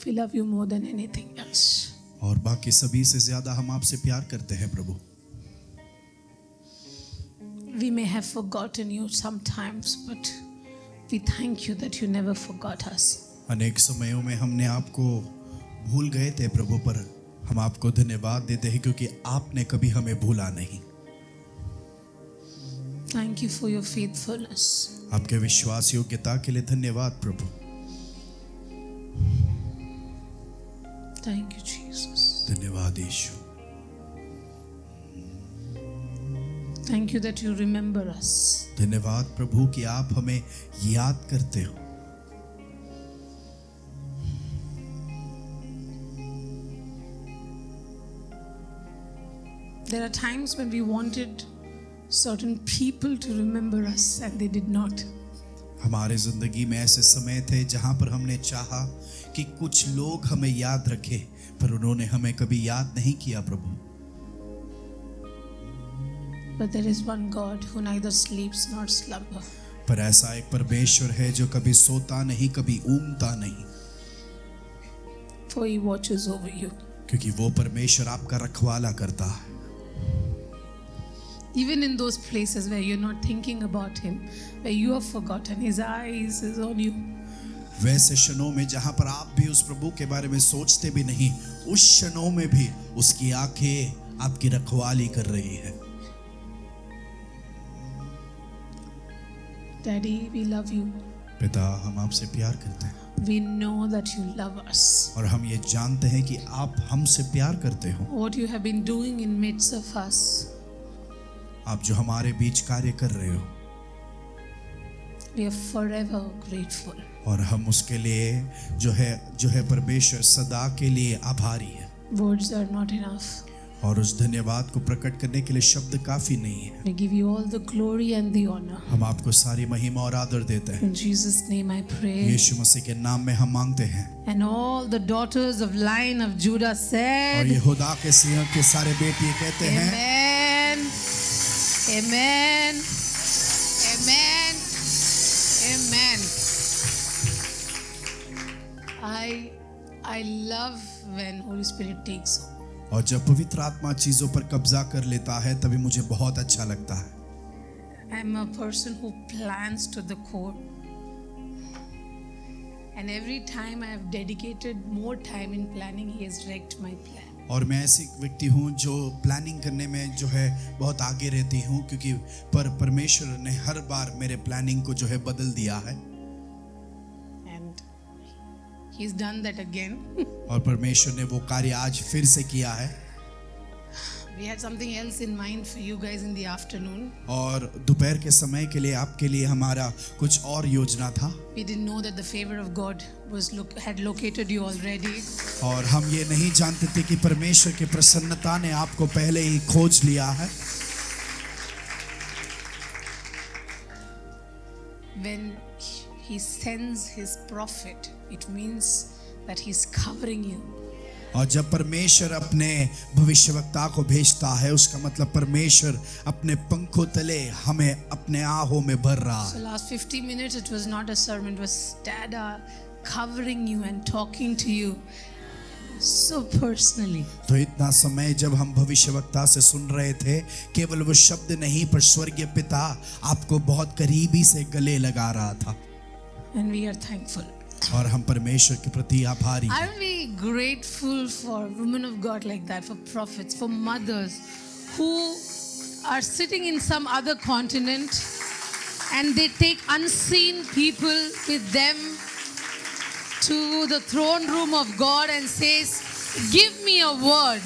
We love you more than anything else. और बाकी सभी से ज्यादा हम आपसे प्यार करते हैं प्रभु। We may have forgotten you sometimes, but we thank you that you never forgot us. अनेक समयों में हमने आपको भूल गए थे प्रभु, पर हम आपको धन्यवाद देते हैं क्योंकि आपने कभी हमें भूला नहीं। Thank you for your faithfulness. आपके विश्वास योग्यता के लिए धन्यवाद प्रभु। Thank you, Jesus. धन्यवाद यीशु। Thank you that you remember us. धन्यवाद प्रभु कि आप हमें याद करते हो। There are times when we wanted certain people to remember us and they did not. हमारे जिंदगी में ऐसे समय थे जहां पर हमने चाहा कि कुछ लोग हमें याद रखें, पर उन्होंने हमें कभी याद नहीं किया प्रभु। But there is one God who neither sleeps nor slumber. पर ऐसा एक परमेश्वर है जो कभी सोता नहीं, कभी ऊँघता नहीं, For he watches over you. क्योंकि वो परमेश्वर आपका रखवाला करता है। Even in those places where you're not thinking about him, where you have forgotten, his eyes is on you. वैसे क्षणों में जहां पर आप भी उस प्रभु के बारे में सोचते भी नहीं, उस क्षणों में भी उसकी आंखें आपकी रखवाली कर रही है। Daddy, we love you. पिता, हम आपसे प्यार करते हैं We know that you love us. और हम ये जानते हैं कि आप हमसे प्यार करते हो। What you have been doing in midst of us, आप जो हमारे बीच कार्य कर रहे हो, we are forever grateful. और हम उसके लिए जो है परमेश्वर सदा के लिए आभारी है। Words are not enough. और उस धन्यवाद को प्रकट करने के लिए शब्द काफी नहीं है। We give you all the glory and the honor. हम आपको सारी महिमा और आदर देते हैं। In Jesus' name I pray. यीशु मसीह के नाम में हम मांगते हैं। And all the daughters of Lion of Judah और said, यहूदा के सिंह के सारे बेटे कहते हैं Amen. Amen. Amen. Amen. I love when Holy Spirit takes over. और जब पवित्र आत्मा चीजों पर कब्जा कर लेता है तभी मुझे बहुत अच्छा लगता है। I'm a person who plans to the core. And every time I have dedicated more time in planning, he has wrecked my plan. और मैं ऐसी व्यक्ति हूँ जो प्लानिंग करने में जो है बहुत आगे रहती हूँ, क्योंकि परमेश्वर ने हर बार मेरे प्लानिंग को जो है बदल दिया है। And he's done that again. और परमेश्वर ने वो कार्य आज फिर से किया है। We had something else in mind for you guys in the afternoon. और दोपहर के समय के लिए आपके लिए हमारा कुछ और योजना था। We didn't know that the favor of God had located you already. और हम ये नहीं जानते थे कि परमेश्वर की प्रसन्नता ने आपको पहले ही खोज लिया है। When he sends his prophet, it means that he's covering you. और जब परमेश्वर अपने भविष्यवक्ता को भेजता है, उसका मतलब परमेश्वर अपने पंखों तले हमें अपने आहों में भर रहा So है। last 50 minutes it was not a sermon, it was Dada covering you and talking to you so personally. तो इतना समय जब हम भविष्यवक्ता से सुन रहे थे, केवल वो शब्द नहीं पर स्वर्गीय पिता आपको बहुत करीबी से गले लगा रहा था। And we are thankful. और हम परमेश्वर के प्रति आभारी हैं। I'm very grateful for women of God like that, for prophets, for mothers who are sitting in some other continent and they take unseen people with them to the throne room of God and says, give me a word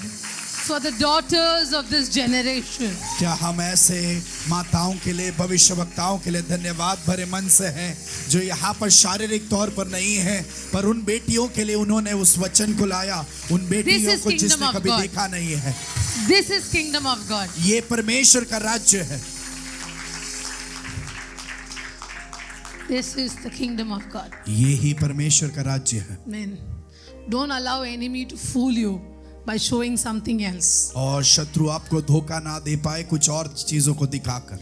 for the daughters of this generation. क्या हम ऐसे माताओं के लिए, भविष्यवक्ताओं के लिए धन्यवाद भरे मन से हैं जो यहाँ पर शारीरिक तौर पर नहीं है, पर उन बेटियों के लिए उन्होंने उस वचन को लाया, उन बेटियों को जिसने कभी देखा नहीं है। This is kingdom of God. ये परमेश्वर का राज्य है। This is the kingdom of God. ये ही परमेश्वर का राज्य है। Amen. Don't allow enemy to fool you by showing something else. और शत्रु आपको धोखा ना दे पाए कुछ और चीजों को दिखाकर।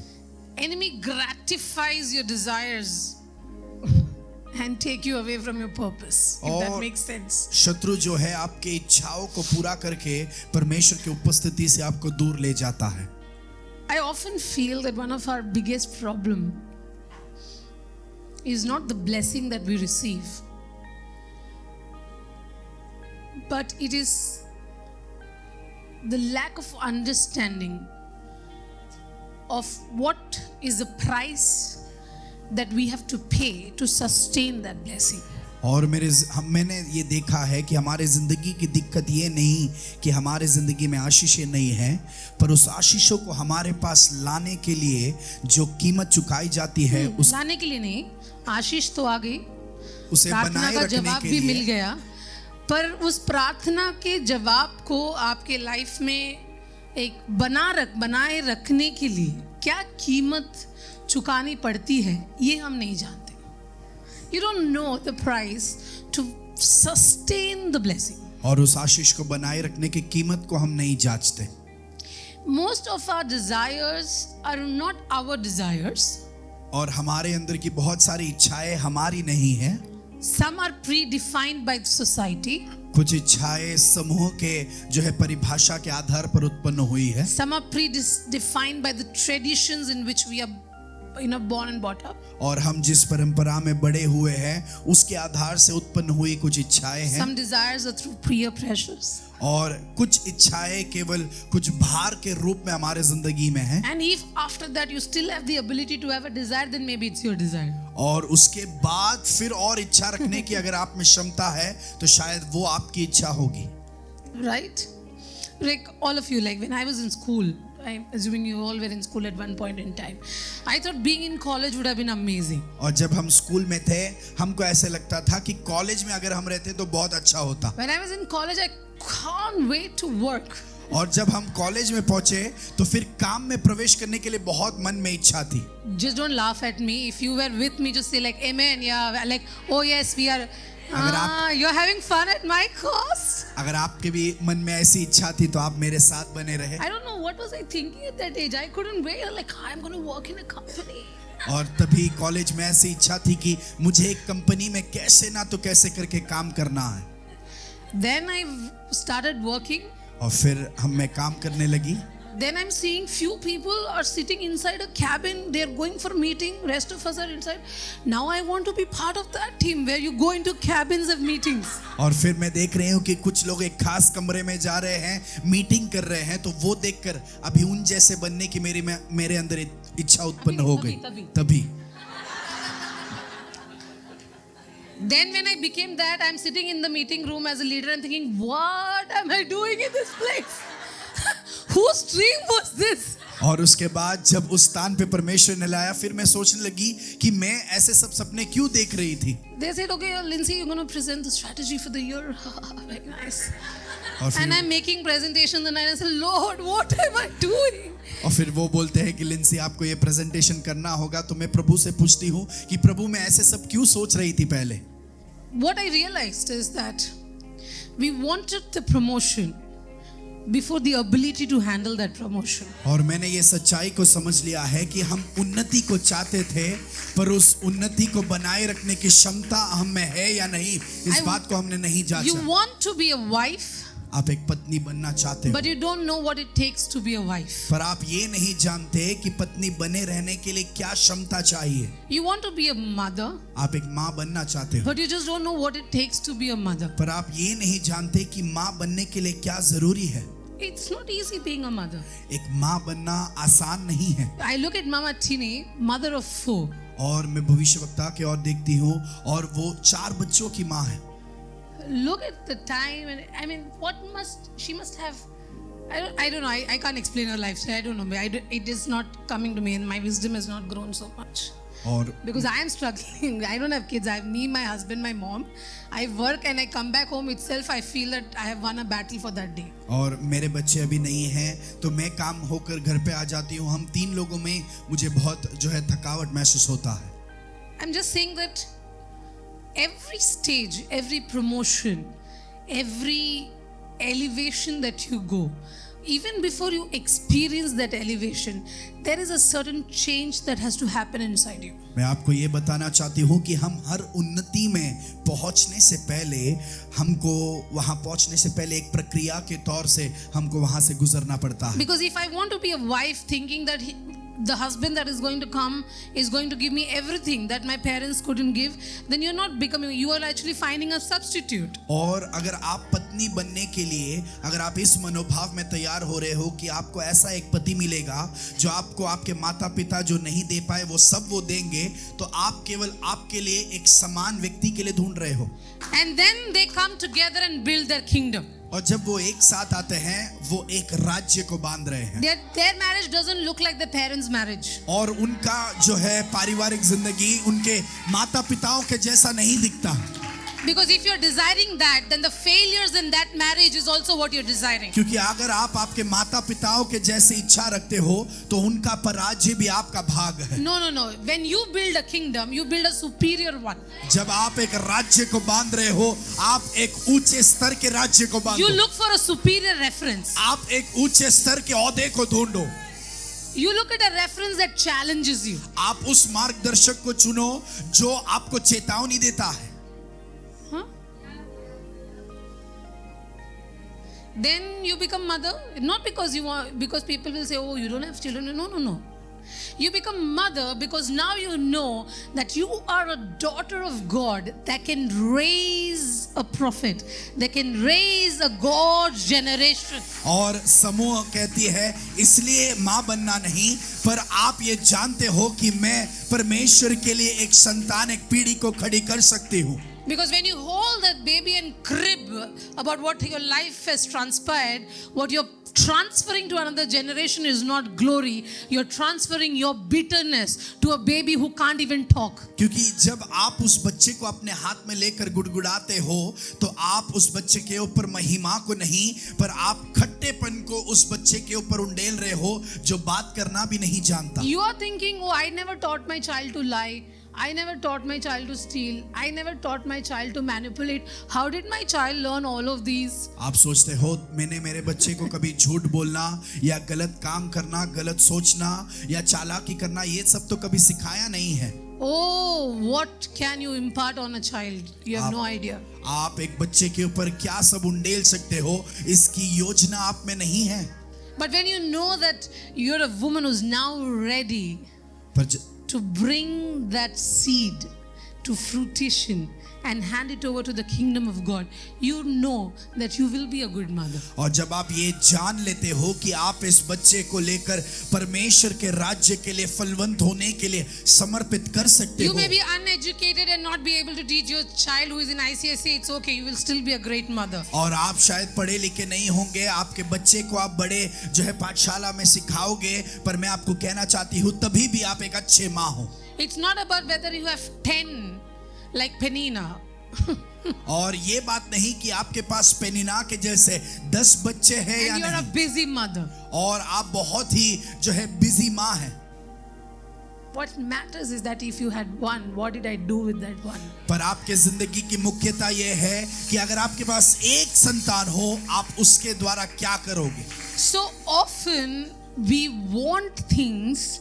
Enemy gratifies your desires and take you away from your purpose. If that और makes sense. शत्रु जो है आपके इच्छाओं को पूरा करके परमेश्वर की उपस्थिति से आपको दूर ले जाता है. I often feel that one of our biggest problem is not the blessing that we receive, but it is the lack of understanding of what is the price that we have to pay to sustain that blessing. और मैंने ये देखा है कि हमारे जिंदगी की दिक्कत ये नहीं कि हमारे जिंदगी में आशीषें नहीं हैं, पर उस आशीषों को हमारे पास लाने के लिए जो कीमत चुकाई जाती है उस लाने के लिए नहीं, आशीष तो आ गई, उसे प्रार्थना बनाए का रखने जवाब के भी मिल लिए. गया, पर उस प्रार्थना के जवाब को आपके लाइफ में एक बनाए रखने के लिए क्या कीमत चुकानी पड़ती है, ये हम नहीं जानते. You don't know the price to sustain the blessing. और उस आशीष को बनाए रखने की कीमत को हम नहीं जांचते. Most of our desires are not our desires. और हमारे अंदर की बहुत सारी इच्छाएं हमारी नहीं है. Some are predefined by the society. कुछ इच्छाएं समूह के जो है परिभाषा के आधार पर उत्पन्न हुई है. Some are predefined by the traditions in which we are born and brought up. और हम जिस परंपरा में बड़े हुए हैं उसके आधार से उत्पन्न हुई कुछ इच्छाएं हैं. Some desires are through peer pressures. और कुछ इच्छाएं केवल कुछ भार के रूप में हमारे जिंदगी में हैं. And if after that you still have the ability to have a desire, then maybe it's your desire. और उसके बाद फिर और इच्छा रखने की अगर आप में क्षमता है तो शायद वो आपकी इच्छा होगी. Right? Like all of you, like when I was in school, I'm assuming you all were in school at one point in time. I thought being in college would have been amazing. और जब हम school में थे हमको ऐसे लगता था कि कॉलेज में अगर हम रहते तो बहुत अच्छा होता. When I was in college, I can't wait to work. और जब हम कॉलेज में पहुंचे तो फिर काम में प्रवेश करने के लिए बहुत मन में इच्छा थी. Just don't laugh at me. If you were with me, just say like amen. Yeah, like oh yes, we are. You're having fun at my course. अगर आपके भी मन में ऐसी इच्छा थी तो आप मेरे साथ बने रहे. I don't know what was I thinking at that age. I couldn't wait. Like I'm going to work in a company. और तभी कॉलेज में ऐसी इच्छा थी कि मुझे एक कंपनी में कैसे ना तो कैसे करके काम करना है. Then I started working. और फिर मैं काम करने लगी. Then I'm seeing few people are sitting inside a cabin. They're going for meeting. Rest of us are inside. Now I want to be part of that team where you go into cabins of meetings. और फिर मैं देख रही हूँ कि कुछ लोग एक खास कमरे में जा रहे हैं, मीटिंग कर रहे हैं, तो वो देखकर अभी उन जैसे बनने की मेरे अंदर इच्छा उत्पन्न हो गई. तभी Then when I became that, I'm sitting in the meeting room as a leader and thinking, what am I doing in this place? Whose dream was this? और उसके बाद जब उस स्थान पे परमेश्वर ने लाया फिर मैं सोचने लगी कि मैं ऐसे सब सपने क्यों देख रही थी. They said, okay, Lindsay, you're going to present the strategy for the year. Very nice. और And I'm making presentations and I said, Lord, what am I doing? और फिर वो बोलते हैं कि लिंसी आपको ये प्रेजेंटेशन करना होगा, तो मैं प्रभु से पूछती हूँ कि प्रभु मैं ऐसे सब क्यों सोच रही थी पहले. What I realized is that we wanted the promotion before the ability to handle that promotion. और मैंने ये सच्चाई को समझ लिया है कि हम उन्नति को चाहते थे, पर उस उन्नति को बनाए रखने की क्षमता हम में है या नहीं, इस बात को हमने नहीं जांचा. You want to be a wife, आप एक पत्नी बनना चाहते हो, but you don't know what it takes to be a wife. पर आप ये नहीं जानते कि पत्नी बने रहने के लिए क्या क्षमता चाहिए. You want to be a mother, आप एक माँ बनना चाहते हो, but you just don't know what it takes to be a mother. पर आप ये नहीं जानते कि माँ बनने के लिए क्या जरूरी है. It's not easy being a mother. एक माँ बनना आसान नहीं है. I look at Mama Tini, mother of 4. और मैं भविष्यवक्ता के और देखती हूँ और वो 4 बच्चों की माँ है. Look at the time, and I mean, she must have. I don't know. I can't explain her lifestyle. I don't know. It is not coming to me, and my wisdom has not grown so much. और Because I am struggling. I don't have kids. I have me, my husband, my mom. I work and I come back home itself. I feel that I have won a battle for that day. और मेरे बच्चे अभी नहीं हैं, तो मैं काम होकर घर पे आ जाती हूँ. हम 3 लोगों में मुझे बहुत जो है थकावट महसूस होता है. I'm just saying that every stage, every promotion, every elevation that you go even before you experience that elevation, there is a certain change that has to happen inside you. मैं आपको ये बताना चाहती हूँ कि हम हर उन्नति में पहुंचने से पहले हमको वहां पहुंचने से पहले एक प्रक्रिया के तौर से हमको वहां से गुजरना पड़ता है. Because if I want to be a wife thinking that the husband that is going to come is going to give me everything that my parents couldn't give, then you're not becoming, you are actually finding a substitute. और अगर आप पत्नी बनने के लिए अगर आप इस मनोभाव में तैयार हो रहे हो कि आपको ऐसा एक पति मिलेगा जो आपको आपके माता पिता जो नहीं दे पाए वो सब वो देंगे, तो आप केवल आपके लिए एक समान व्यक्ति के लिए ढूंढ रहे हो. And then they come together and build their kingdom. और जब वो एक साथ आते हैं वो एक राज्य को बांध रहे हैं. Their marriage doesn't look like the parents' marriage. और उनका जो है पारिवारिक जिंदगी उनके माता पिताओं के जैसा नहीं दिखता. Because if you're desiring that, then the failures in that marriage is also what you're desiring. क्योंकि अगर आप आपके माता पिताओं के जैसे इच्छा रखते हो तो उनका पराजय भी आपका भाग है. No. When you build a kingdom, you build a superior one. जब आप एक राज्य को बांध रहे हो आप एक ऊंचे स्तर के राज्य को बांधो. You look for a superior reference. आप एक ऊंचे स्तर के ओहदे को ढूंढो. You look at a reference that challenges you. आप उस मार्गदर्शक को चुनो जो आपको चेतावनी देता है. Huh? Then you become mother, not because you want, because people will say, oh, you don't have children. No. You become mother because now you know that you are a daughter of God that can raise a prophet, that can raise a God's generation. और समूह कहती है इसलिए माँ बनना नहीं, पर आप ये जानते हो कि मैं परमेश्वर के लिए एक संतान, एक पीढ़ी को खड़ी कर सकती हूँ. Because when you hold that baby and crib about what your life has transpired, what you're transferring to another generation is not glory. You're transferring your bitterness to a baby who can't even talk. क्योंकि जब आप उस बच्चे को अपने हाथ में लेकर गुड़गुड़ाते हो तो आप उस बच्चे के ऊपर महिमा को नहीं, पर आप खट्टेपन को उस बच्चे के ऊपर उंडेल रहे हो जो बात करना भी नहीं जानता. You are thinking, oh, I never taught my child to lie. I never taught my child to steal. I never taught my child to manipulate. How did my child learn all of these? आप सोचते हो मैंने मेरे बच्चे को कभी झूठ बोलना या गलत काम करना, गलत सोचना या चालाकी करना ये सब तो कभी सिखाया नहीं है. Oh, what can you impart on a child? You have no idea. आप एक बच्चे के ऊपर क्या सब उंडेल सकते हो इसकी योजना आप में नहीं है. But when you know that you're a woman who's now ready पर to bring that seed to fruition and hand it over to the kingdom of God, you know that you will be a good mother. और जब आप ये जान लेते हो कि आप इस बच्चे को लेकर परमेश्वर के राज्य के लिए फलवंत होने के लिए समर्पित कर सकते You हो. may be uneducated and not be able to teach your child who is in ICSE. It's okay. You will still be a great mother. और आप शायद पढ़े लिखे नहीं होंगे, आपके बच्चे को आप बड़े जो है पाठशाला में सिखाओगे, पर मैं आपको कहना चाहती हूँ तभी भी आप एक अच्छे माँ हो. It's not about whether you have 10 like Penina. और ये बात नहीं कि आपके पास पेनिना के जैसे 10 बच्चे हैं या And you're a नहीं, busy mother. और आप बहुत ही जो है बिजी माँ हैं. What matters is that if you had one, what did I do with that one? पर आपके जिंदगी की मुख्यता ये है कि अगर आपके पास एक संतान हो आप उसके द्वारा क्या करोगे. So often we want things,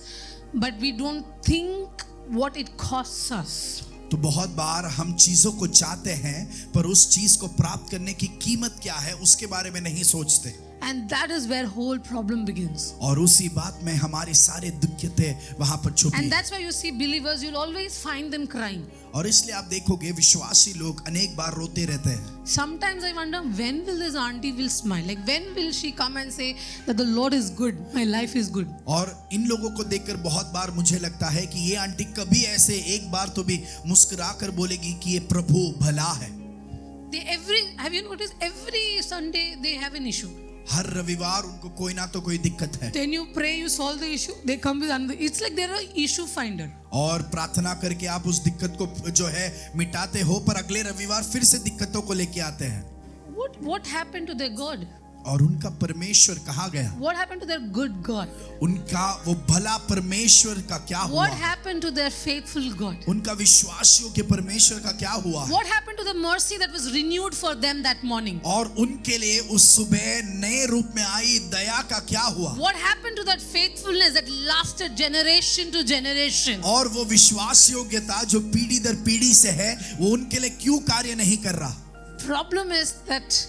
but we don't think what it costs us. तो बहुत बार हम चीजों को चाहते हैं पर उस चीज को प्राप्त करने की कीमत क्या है उसके बारे में नहीं सोचते. And that is where whole problem begins. और उसी बात में हमारी सारी दिक्कतें वहां पर छुपी And हैं. that's why you see believers, you'll always find them crying. और इसलिए आप देखोगे विश्वासी लोग अनेक बार रोते रहते हैं. Sometimes I wonder, when will this auntie will smile? Like when will she come and say that the Lord is good, my life is good? और इन लोगों को देखकर बहुत बार मुझे लगता है कि ये आंटी कभी ऐसे एक बार तो भी मुस्कुराकर बोलेगी कि ये प्रभु भला है. Have you noticed every Sunday they have an issue? हर रविवार उनको कोई ना तो कोई दिक्कत है. Then you pray, you solve the issue, they come with another. It's like they're an issue finder. और प्रार्थना करके आप उस दिक्कत को जो है मिटाते हो पर अगले रविवार फिर से दिक्कतों को लेके आते हैं. What happened to their God? और उनका परमेश्वर कहाँ गया? What happened to their good God? उनका वो भला परमेश्वर का क्या हुआ? What happened to their faithful God? उनका विश्वासियों के परमेश्वर का क्या हुआ? What happened to the mercy that was renewed for them that morning? और उनके लिए उस सुबह नए रूप में आई दया का क्या हुआ? What happened to that faithfulness that lasted generation to generation? और वो विश्वास योग्यता जो पीढ़ी दर पीढ़ी से है, वो उनके लिए क्यों कार्य नहीं कर रहा? Problem is that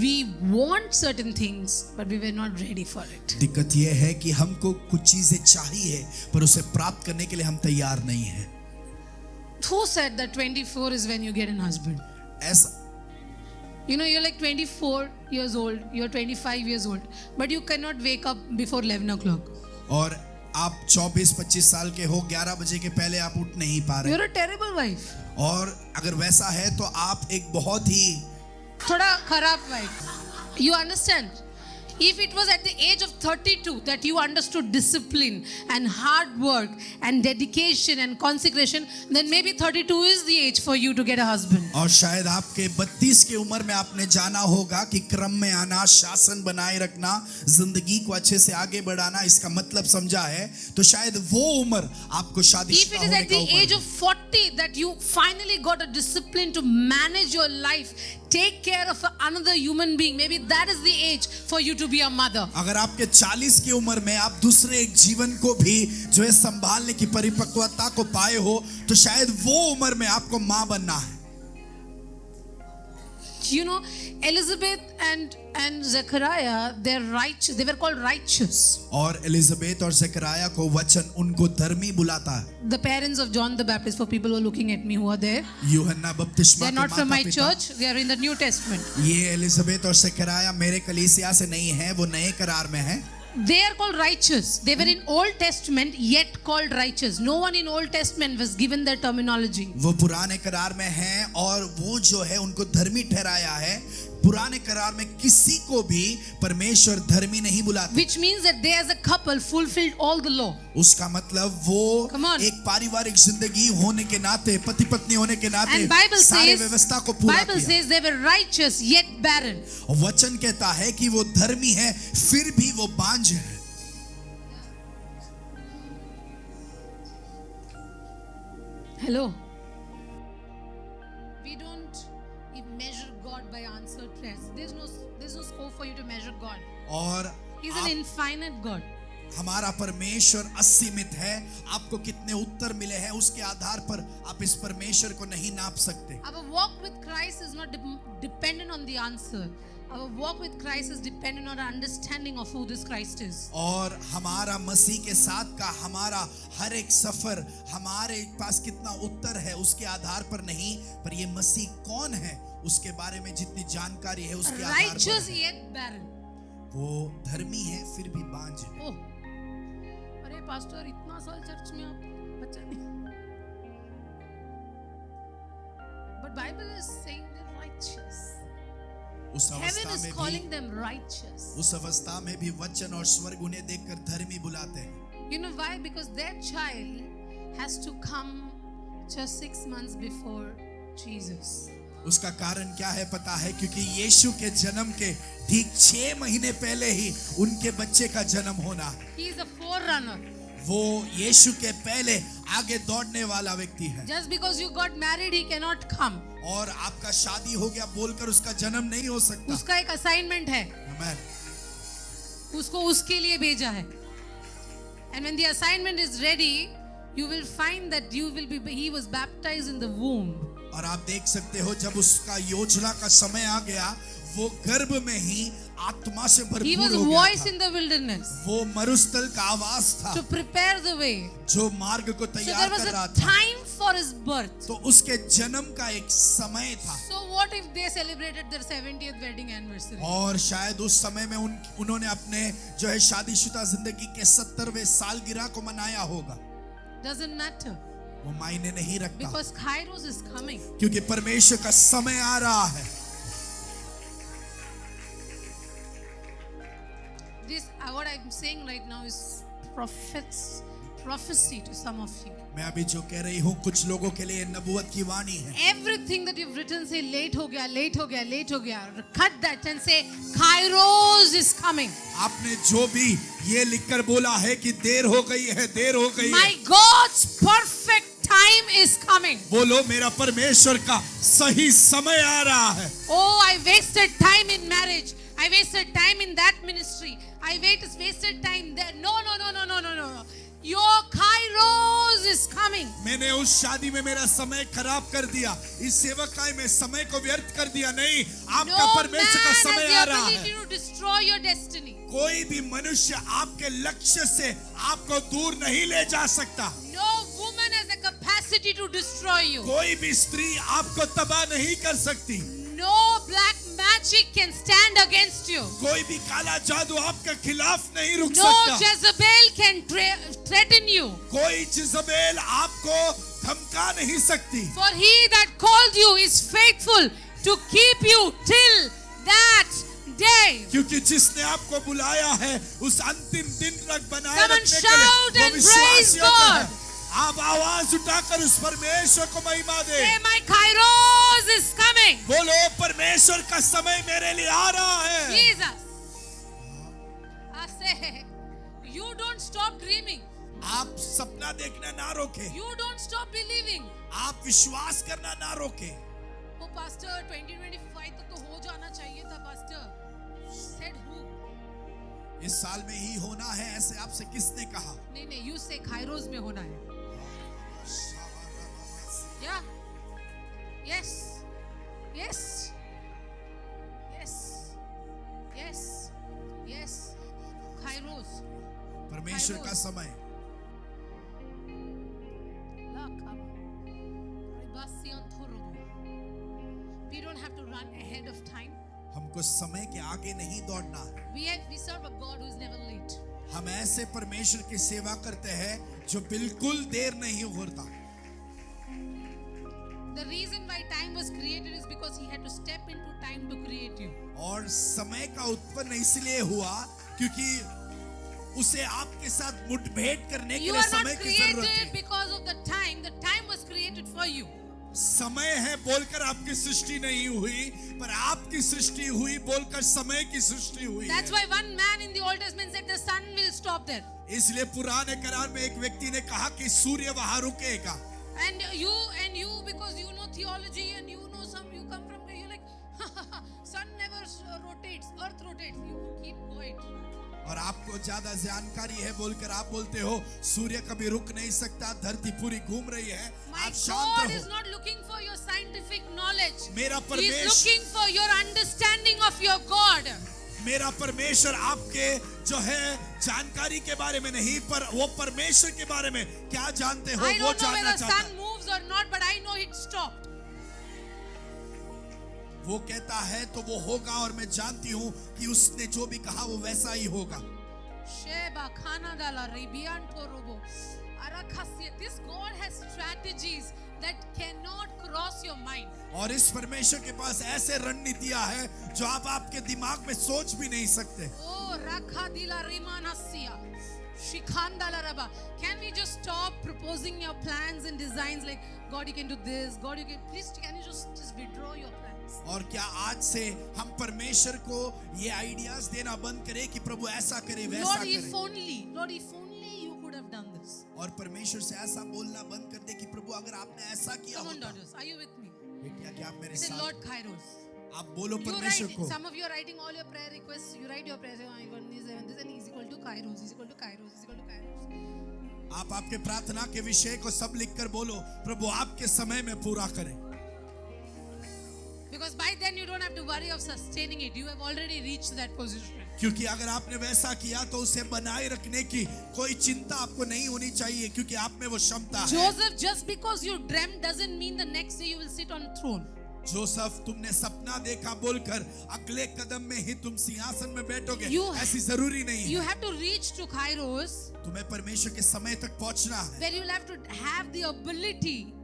we want certain things, but we were not ready for it. दिक्कत यह है कि हमको कुछ चीजें चाहिए पर उसे प्राप्त करने के लिए हम तैयार नहीं हैं। Who said that 24 is when you get a husband? ऐसा You know, you're like 24 years old, you're 25 years old, but you cannot wake up before 11 o'clock. और आप 24-25 साल के हो, 11 बजे के पहले आप उठ नहीं पा रहे। You're a terrible wife. और अगर वैसा है तो आप एक बहुत ही थोड़ा खराब wife. You understand? If it was at the age of 32 that you understood discipline and hard work and dedication and consecration, then maybe 32 is the age for you to get a husband. और शायद आपके 32 की उम्र में आपने जाना होगा कि क्रम में आना, शासन बनाए रखना, जिंदगी को अच्छे से आगे बढ़ाना, इसका मतलब समझा है तो शायद वो उम्र आपको If शादीशुदा it is होने at का the उम्र age of 40 that you finally got a discipline to manage your life, take care of another human being, maybe that is the age for you to be a mother. अगर आपके 40 की उम्र में आप दूसरे एक जीवन को भी जो है संभालने की परिपक्वता को पाए हो तो शायद वो उम्र में आपको मां बनना है। You know, Elizabeth and Zechariah, they're righteous. They were called righteous. और एलिजाबेथ और जकरिया को वचन उनको धर्मी बुलाता है। The parents of John the Baptist, for people who are looking at me who are there, यूहन्ना बपतिस्मा they're के not from my माता-पिता। church. They are in the New Testament. ये एलिजाबेथ और जकरिया मेरे कलीसिया से नहीं है, वो नए करार में है। They are called righteous. They were in Old Testament yet called righteous. No one in Old Testament was given their terminology. वो पुराने करार में हैं और वो जो है उनको धर्मी ठहराया है। पुराने करार में किसी को भी परमेश्वर धर्मी नहीं बुलाता। Which means that they as a couple fulfilled all the law. उसका मतलब वो Come on. एक पारिवारिक जिंदगी होने के नाते, पति पत्नी होने के नाते And Bible सारे says, व्यवस्था को पूरा Bible किया। says they were righteous yet barren. और वचन कहता है कि वो धर्मी है फिर भी वो बांझ है। Hello. We don't even measure God by answered prayers. There's no scope for you to measure God. और He's an infinite God. हमारा परमेश्वर असीमित है। आपको कितने उत्तर मिले हैं उसके आधार पर आप इस परमेश्वर को नहीं नाप सकते। Our walk with Christ is not dependent on the answer. Our walk with Christ is dependent on our understanding of who this Christ is. और हमारा मसीह के साथ का हमारा हर एक सफर हमारे पास कितना उत्तर है उसके आधार पर नहीं, पर ये मसीह कौन है उसके बारे में जितनी जानकारी है उसके आधार पर Righteous है। yet barren. वो धर्मी है फिर भी बांझ है। Oh, अरे पास्टर इतना साल चर्च में आप बच्चा नहीं। But Bible is saying they're righteous. उस Heaven अवस्था is में calling भी them righteous. उस अवस्था में भी वचन और स्वर्ग उन्हें देखकर धर्मी बुलाते हैं। You know why? Because their child has to come just 6 months before Jesus. उसका कारण क्या है पता है? क्योंकि यीशु के जन्म के ठीक 6 महीने पहले ही उनके बच्चे का जन्म होना है। He is a forerunner. वो यीशु के पहले आगे दौड़ने वाला व्यक्ति है। Just because you got married, he cannot come. और आपका शादी हो गया बोलकर उसका जन्म नहीं हो सकता। उसका एक असाइनमेंट है, आमेन। उसको उसके लिए भेजा है। And when the assignment is ready, you will find that he was baptized in the womb. और आप देख सकते हो जब उसका योजना का समय आ गया वो गर्भ में ही आत्मा से He was भरपूर हो voice गया in the wilderness था। वो मरुस्थल का आवाज था to prepare the way. जो मार्ग को So there तैयार was कर रहा a था। time for his birth. तो उसके जन्म का एक समय था। So what if they celebrated their 70th wedding anniversary? और शायद उस समय में उन्होंने अपने जो है शादीशुदा जिंदगी के 70वें सालगिरह को मनाया होगा। Doesn't matter, वो मायने नहीं रखता because Kairos is coming. क्योंकि परमेश्वर का समय आ रहा है। This what I'm saying right now is prophets prophecy to some of you. मैं अभी जो कह रही हूँ कुछ लोगों के लिए नबूवत की वाणी है. Everything that you've written, say late ho gaya, late ho gaya, late ho gaya. Cut that and say Kairos is coming. आपने जो भी ये लिखकर बोला है कि देर हो गई है, देर हो गई My है, God's perfect time is coming. बोलो मेरा परमेश्वर का सही समय आ रहा है. Oh, I wasted time in marriage. I wasted time in that ministry. I wasted time there. No. Your Kairos is coming. मैंने उस शादी में मेरा समय खराब कर दिया, इस सेवकाई में समय को व्यर्थ कर दिया. नहीं, आपका No परमेश्वर का man has समय the आ रहा ability है. to destroy your destiny. कोई भी मनुष्य आपके लक्ष्य से आपको दूर नहीं ले जा सकता. No woman has the capacity to destroy you. कोई भी स्त्री आपको तबाह नहीं कर सकती. No black magic can stand against you. कोई भी काला जादू आपके खिलाफ नहीं रुक No सकता. Jezebel can threaten you. कोई जिज़बेल आपको धमका नहीं सकती. For he that called you is faithful to keep you till that day. क्योंकि जिसने आपको बुलाया है उस अंतिम दिन तक बनाए Come and रखने shout के लिए वो and praise विश्वास योग्य है. God. आप आवाज उठाकर उस परमेश्वर को महिमा दे. Say my Kairos is coming. बोलो परमेश्वर का समय मेरे लिए आ रहा है. Jesus. I say, you don't stop dreaming. आप सपना देखना ना रोके. You don't stop believing. आप विश्वास करना ना रोके. Oh, Pastor, 2025 तक तो हो जाना चाहिए था, Pastor. Said who? इस साल में ही होना है ऐसे आपसे किसने कहा? नहीं, you say Kairos में होना है. Yeah. Yes. Kairos. परमेश्वर का समय. We don't have to run ahead of time. हमको समय के आगे नहीं दौड़ना है. We serve a God who is never late. हम ऐसे परमेश्वर की सेवा करते हैं जो बिल्कुल देर नहीं होता. The reason why time was created is because he had to step into time to create you. और समय का उत्पन्न इसलिए हुआ क्योंकि उसे आपके साथ मुठभेड़ करने के You लिए are not समय की जरूरत created है. because of the time. The time was created for you. समय है बोलकर आपकी सृष्टि नहीं हुई, पर आपकी सृष्टि हुई बोलकर समय की सृष्टि हुई That's है. why one man in the Old Testament said the sun will stop there. इसलिए पुराने करार में एक व्यक्ति ने कहा कि सूर्य वहां रुकेगा. And you because you know theology and you know you come from there, you're like sun never rotates, earth rotates. You keep quiet. और आपको ज्यादा जानकारी है बोलकर आप बोलते हो सूर्य कभी रुक नहीं सकता, धरती पूरी घूम रही है. My आप शांत God रहो. is not looking for your scientific knowledge. मेरा He is परमेश्वर looking for your understanding of your God. मेरा परमेश्वर आपके जो है जानकारी के बारे में नहीं, पर वो परमेश्वर के बारे में क्या जानते हो I वो don't know जानना whether चाहता sun है. moves or not, but I know it stopped. वो कहता है तो वो होगा, और मैं जानती हूँ कि उसने जो भी कहा वो वैसा ही होगा. Sheba khana dala ribian torobo. Arakhasia. This God has strategies that cannot cross your mind. और इस परमेश्वर के पास ऐसे रणनीतियां हैं जो आप आपके दिमाग में सोच भी नहीं सकते. Oh, rakha dila rimanasya. Shikhandala raba. Can we just stop proposing your plans and designs like God you can do this, God you can please can you just withdraw your plans? और क्या आज से हम परमेश्वर को ये ideas देना बंद करें कि प्रभु ऐसा करे वैसा Lord, करे. Lord, if only you could have done this. और परमेश्वर से ऐसा बोलना बंद कर दे कि प्रभु अगर आपने ऐसा किया Come on, होता. daughters, are you with me? बेटियां क्या आप मेरे Say, साथ? Lord Kairos. आप बोलो You परमेश्वर write, को. some of you are writing all your prayer requests. You write your prayers. I want this, and is equal to Kairos. Is equal to Kairos. Is equal to Kairos. आप आपके प्रार्थना के विषय को सब लिखकर बोलो प्रभु आपके समय में पूरा करें. Because by then you don't have to worry of sustaining it. You have already reached that position. क्योंकि अगर आपने वैसा किया तो उसे बनाए रखने की कोई चिंता आपको नहीं होनी चाहिए, क्योंकि आप में वो क्षमता है. Joseph, just because you dreamt doesn't mean the next day you will sit on a throne. Joseph, तुमने सपना देखा बोलकर अगले कदम में ही तुम सिंहासन में बैठोगे ऐसी जरूरी नहीं You है. have to reach to Kairos, तुम्हें परमेश्वर के समय तक पहुंचना है where you'll have to have the ability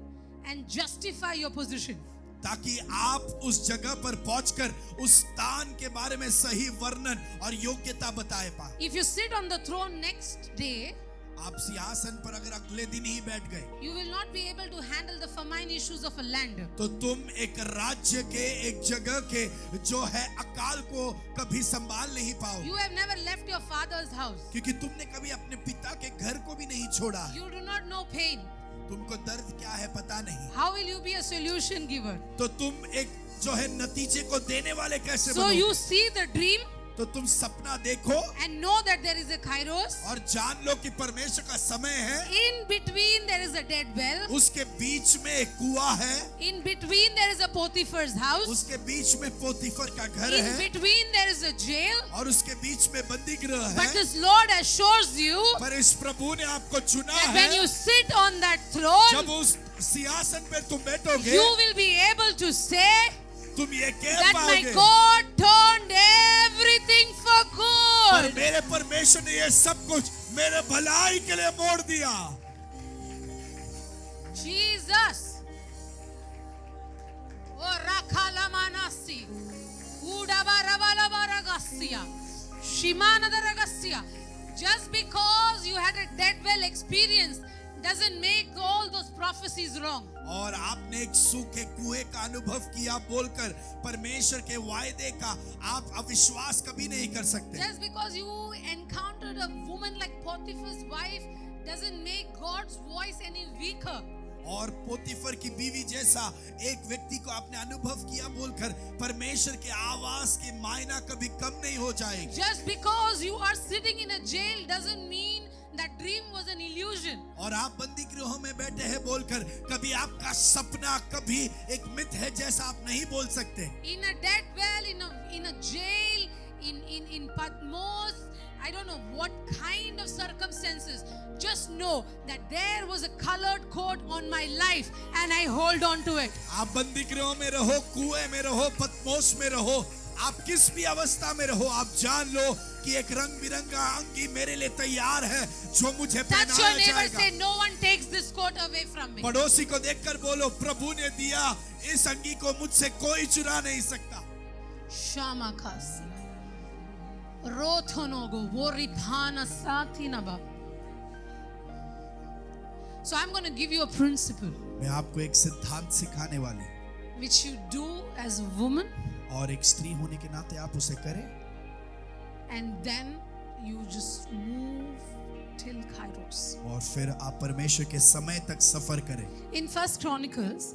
and justify your position. ताकि आप उस जगह पर पहुंचकर उस स्थान के बारे में सही वर्णन और योग्यता बताए पाए. If you sit on the throne next day, आप सिंहासन पर अगर अगले दिन ही बैठ गए you will not be able to handle the famine issues of a land. तो तुम एक राज्य के, एक जगह के जो है अकाल को कभी संभाल नहीं पाओगे, You have never left your father's house. क्योंकि तुमने कभी अपने पिता के घर को भी नहीं छोड़ा। You do not know pain. तुमको दर्द क्या है पता नहीं, How will you be a solution giver? तो तुम एक जो है नतीजे को देने वाले कैसे So बनोगे? you see the dream तो तुम सपना देखो and know that there is a kairos. और जान लो कि परमेश्वर का समय है, In between there is a dead well. उसके बीच में एक कुआं है, In between there is a Potiphar's house. उसके बीच में पोतीफर का घर In है between there is a jail. और उसके बीच में बंदी गृह But है। this Lord assures you पर इस प्रभु ने आपको चुना that है, when you sit on that throne, जब उस सिंहासन पे तुम बैठोगे you will be able to say तुम ये कह that my पाओगे, God turned everything for पर good. मेरे परमेश्वर ने ये सब कुछ मेरे भलाई के लिए मोड़ दिया। Jesus. Oh, Rakalamanasi. Udabarabalabaragasya. Shimanadaragasya. Just because you had a dead well experience doesn't make all those prophecies wrong. और आपने एक सूखे कुएं का अनुभव किया बोलकर परमेश्वर के वायदे का आप अविश्वास कभी नहीं कर सकते। Just because you encountered a woman like Potiphar's wife doesn't make God's voice any weaker. और पोतीफर की बीवी जैसा एक व्यक्ति को आपने अनुभव किया बोलकर परमेश्वर के आवाज की मायना कभी कम नहीं हो जाएगी। Just because you are sitting in a jail doesn't mean that dream was an illusion. और आप बंदी गृहों में बैठे हैं बोलकर कभी आपका सपना कभी एक मिथ है जैसा आप नहीं बोल सकते। In a dead well, in a jail, in Patmos, I don't know what kind of circumstances. Just know that there was a colored coat on my life and I hold on to it. आप बंदी गृहों में रहो, कुएं में रहो, पतमोस में रहो, आप किस भी अवस्था में रहो, आप जान लो कि एक रंग बिरंगा अंगी मेरे लिए तैयार है जो मुझे Touch your पहनाया neighbor, जाएगा। say, no one takes this coat away from me. पड़ोसी को देखकर बोलो, प्रभु ने दिया, इस अंगी को मुझसे कोई चुरा नहीं सकता। Shama kasi. Rothonogo woripana satinaba. So I'm going to give you a principle मैं आपको एक सिद्धांत सिखाने वाली हूं which you do as a woman, और एक स्त्री होने के नाते आप उसे करें and then you just move till Kairos. और फिर आप परमेश्वर के समय तक सफर करें। In First Chronicles,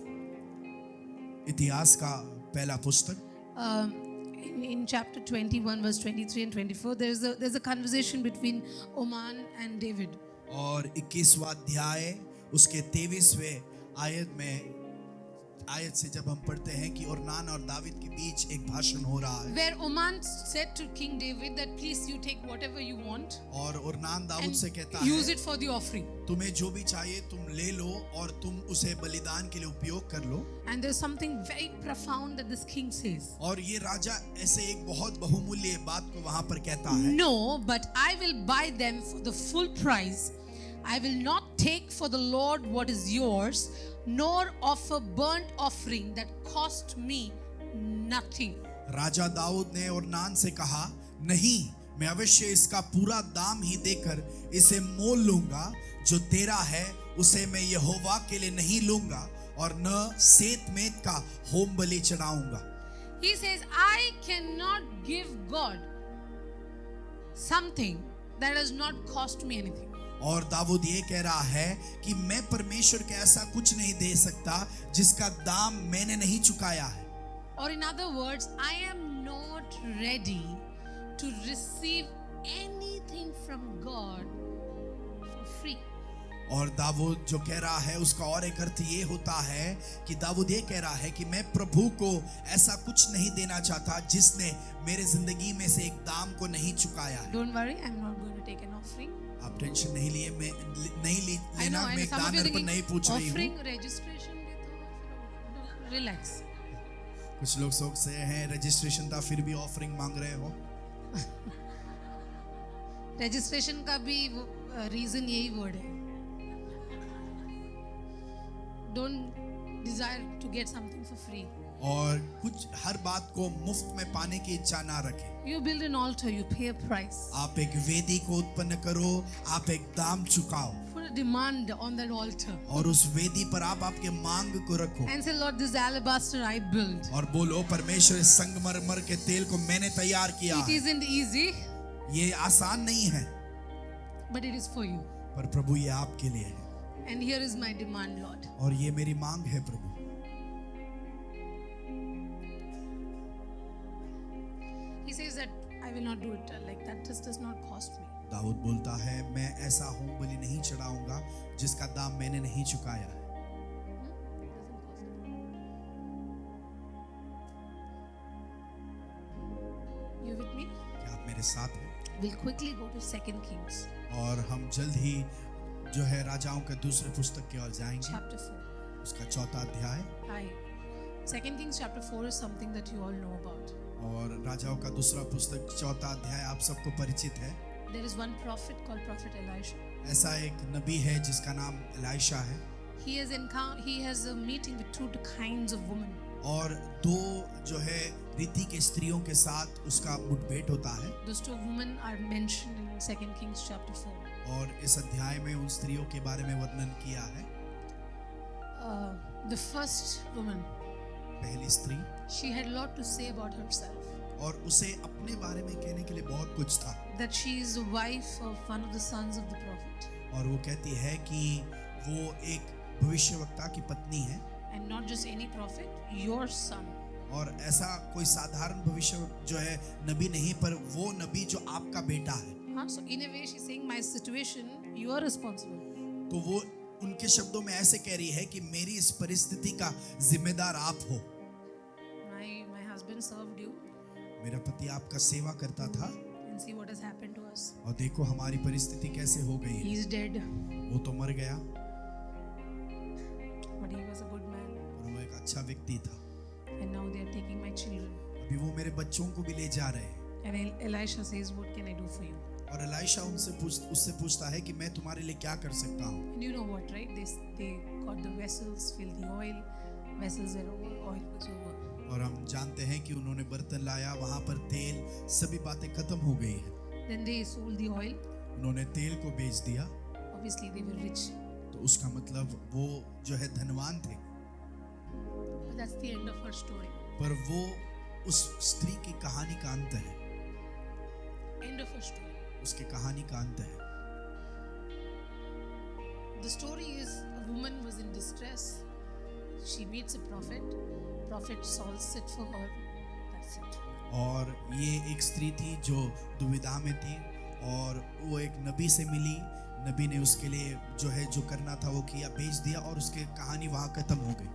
इतिहास का पहला पुस्तक in chapter 21, verse 23 and 24, there's a conversation between Oman and David. और 21वां अध्याय उसके 23वें आयत से जब हम पढ़ते हैं कि ओरनान और दाविद के बीच एक भाषण हो रहा है Where Oman said to King David that please you take whatever you want और ओरनान दाऊद and से कहता use है it for the offering. तुम्हें जो भी चाहिए तुम ले लो और तुम उसे बलिदान के लिए उपयोग कर लो। And there's something very profound that this king says. और ये राजा ऐसे एक बहुत बहुमूल्य बात को वहां पर कहता है, No, but I will buy them for the full price. I will not take for the Lord what is yours, nor offer burnt offering that cost me nothing. राजा दाऊद ने ओरनान से कहा, नहीं, मैं अवश्य इसका पूरा दाम ही देकर इसे मोल लूंगा, जो तेरा है उसे मैं यहोवा के लिए नहीं लूंगा और न सेत मेत का होम बलि चढ़ाऊंगा। He says, I cannot give God something that does not cost me anything. और दाऊद ये कह रहा है कि मैं परमेश्वर के ऐसा कुछ नहीं दे सकता जिसका दाम मैंने नहीं चुकाया है। Or in other words, I am not ready to receive anything from God for free. और दाऊद जो कह रहा है उसका और एक अर्थ ये होता है कि दाऊद ये कह रहा है कि मैं प्रभु को ऐसा कुछ नहीं देना चाहता जिसने मेरे जिंदगी में से एक दाम को नहीं चुकाया है। Don't worry, I'm not going to take an offering. आप टेंशन नहीं लिए, मैं नहीं I know, लेना, मैं एक some of दान you अर्पण thinking, नहीं पूछ रही offering हूँ। registration भी तो relax. कुछ लोग सोचते हैं रजिस्ट्रेशन था फिर भी ऑफरिंग मांग रहे हो। Registration का भी reason यही word है. Don't desire to get something for free. और कुछ हर बात को मुफ्त में पाने की इच्छा ना रखें। You build an altar, you pay a price. आप एक वेदी को उत्पन्न करो, आप एक दाम चुकाओ Put a demand on that altar. और उस वेदी पर आप आपके मांग को रखो And say, Lord, this alabaster I built. और बोलो, परमेश्वर इस संगमरमर के तेल को मैंने तैयार किया It है। isn't easy, ये आसान नहीं है, but it is for you. पर प्रभु ये आपके लिए है And here is my demand, Lord. और ये मेरी मांग है प्रभु। He says that I will not do it like that. This does not cost me. Dawood बोलता है, मैं ऐसा होम बलि नहीं चढ़ाऊंगा जिसका दाम मैंने नहीं चुकाया है। You with me? क्या आप मेरे साथ हैं? We'll quickly go to 2 Kings और हम जल्द ही जो है राजाओं के दूसरे पुस्तक की ओर जाएंगे, chapter 4. उसका 4था अध्याय। Hi. 2 Kings chapter 4 is something that you all know about. और राजाओं का दूसरा पुस्तक 4था अध्याय आप सबको परिचित है। There is one prophet called Prophet Elisha. ऐसा एक नबी है जिसका नाम एलाइशा है He has a meeting with 2 kinds of women. और दो जो है रीति के स्त्रियों के साथ उसका मुठभेड़ होता है Those 2 women are mentioned in 2 Kings chapter 4. और इस अध्याय में उन स्त्रियों के बारे में वर्णन किया है। The first woman, पहली स्त्री, she had a lot to say about herself. और उसे अपने बारे में कहने के लिए बहुत कुछ था That she is the wife of one of the sons of the prophet. और वो कहती है कि वो एक भविष्यवक्ता की पत्नी है And not just any prophet, your son. और ऐसा कोई साधारण भविष्य जो है नबी नहीं, पर वो नबी जो आपका बेटा है। So in a way she's saying my situation, you are responsible. तो वो उनके शब्दों में ऐसे कह रही है कि मेरी इस परिस्थिति का जिम्मेदार आप हो। My husband served you मेरा पति आपका सेवा करता था and see what has happened to us. और देखो हमारी परिस्थिति कैसे हो गई है। He's dead, वो तो मर गया but he was a good man. और वो एक अच्छा व्यक्ति था। And now they are taking my children. अभी वो मेरे bच्चों को भी ले जा रहे हैं। And Elisha says, what can I do for you? और एलाइशा उससे पूछता है कि मैं तुम्हारे लिए क्या कर सकता हूँ। And you know what, right? They got the vessels, filled the oil. Vessels are over, oil was over. और हम जानते हैं कि उन्होंने बर्तन लाया, वहां पर तेल, सभी बातें खत्म हो गई है। Then they sold the oil. उन्होंने तेल को बेच दिया, Obviously they were rich. तो उसका मतलब वो जो है धनवान थे। But that's the end of her story. पर वो उस स्त्री की कहानी का अंत है, End of her story. उसकी कहानी का अंत है। The story is a woman was in distress. She meets a prophet. Prophet solves it for her. That's it. और ये एक स्त्री थी जो दुविधा में थी और वो एक नबी से मिली, नबी ने उसके लिए जो है जो करना था वो किया, बेच दिया और उसकी कहानी वहाँ खत्म हो गई।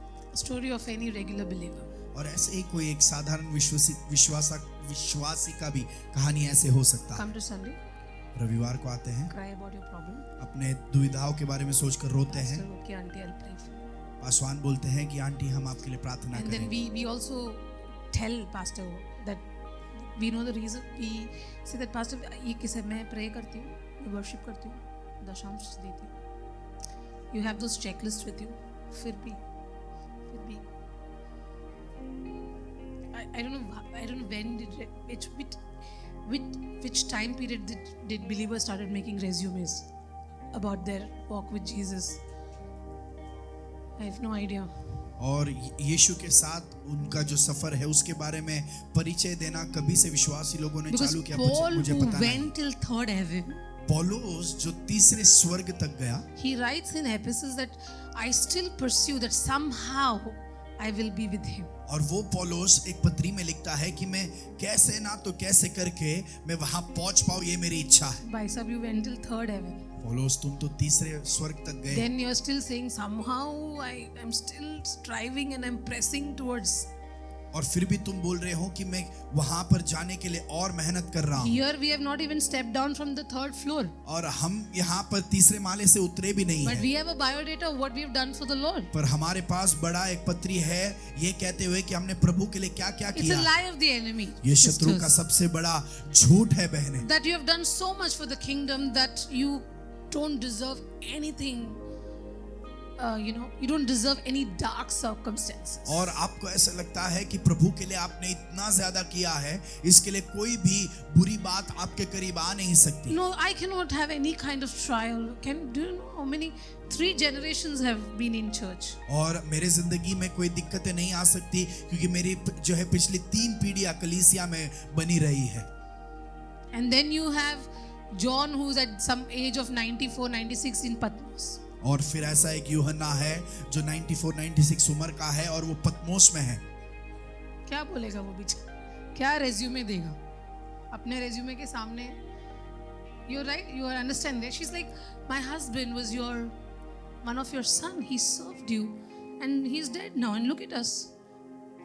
Story of any regular believer. और ऐसे ही कोई एक साधारण विश्वासी का भी कहानी ऐसे हो सकता है। Come to Sunday, रविवार को आते हैं, cry about your problem. अपने दुविधाओं के बारे में सोचकर रोते हैं। Pastor, okay, auntie, I'll pray for you. Paswan बोलते हैं कि आंटी हम आपके लिए प्रार्थना And then करेंगे। we also tell pastor that we know the reason. We say that pastor, ये किसे मैं pray करती हूँ, मैं worship करती हूँ, दशांश देती हूँ. You have those checklists with you. फिर भी I don't know when which time period did believers started making resumes about their walk with Jesus. I have no idea. और यीशु के साथ उनका जो सफर है उसके बारे में परिचय देना कभी से विश्वासी लोगों ने Because चालू किया, Paul, मुझे who पता नहीं। went till third heaven, पौलुस जो तीसरे स्वर्ग तक गया, he writes in epistles that I still pursue that somehow I will be with him. और वो पौलुस एक पत्री में लिखता है कि मैं कैसे ना तो कैसे करके मैं वहां पहुंच पाऊं, ये मेरी इच्छा है। By some you went till third heaven. पौलुस तुम तो तीसरे स्वर्ग तक गए, Then you're still saying somehow I am still striving and I'm pressing towards. और फिर भी तुम बोल रहे हो कि मैं वहां पर जाने के लिए और मेहनत कर रहा हूं। Here we have not even stepped down from the third floor. और हम यहाँ पर तीसरे माले से उतरे भी नहीं But हैं। we have a biodata of what we have done for the Lord. पर हमारे पास बड़ा एक पत्री है ये कहते हुए कि हमने प्रभु के लिए क्या क्या It's किया। a lie of the enemy. ये शत्रु का sisters. सबसे बड़ा झूठ है बहनें, That you have done so much for the kingdom that you don't deserve anything you don't deserve any dark circumstances. और आपको ऐसा लगता है कि प्रभु के लिए आपने इतना ज्यादा किया है, इसके लिए कोई भी बुरी बात आपके करीब आ नहीं सकती। No, I cannot have any kind of trial. Do you know how many 3 generations have been in church? और मेरे जिंदगी में कोई दिक्कतें नहीं आ सकती क्योंकि मेरी जो है पिछली 3 पीढ़ियां कलीसिया में बनी रही है। And then you have John, who's at some age of 94, 96 in Patmos. और फिर ऐसा एक यूहन्ना है जो 94, 96 उम्र का है और वो पतमोस में है। क्या बोलेगा वो बेचारा? क्या रेज्यूमे देगा अपने रेज्यूमे के सामने? You're right, you understand that. She's like, my husband was one of your son. He served you and he's dead now. And look at us.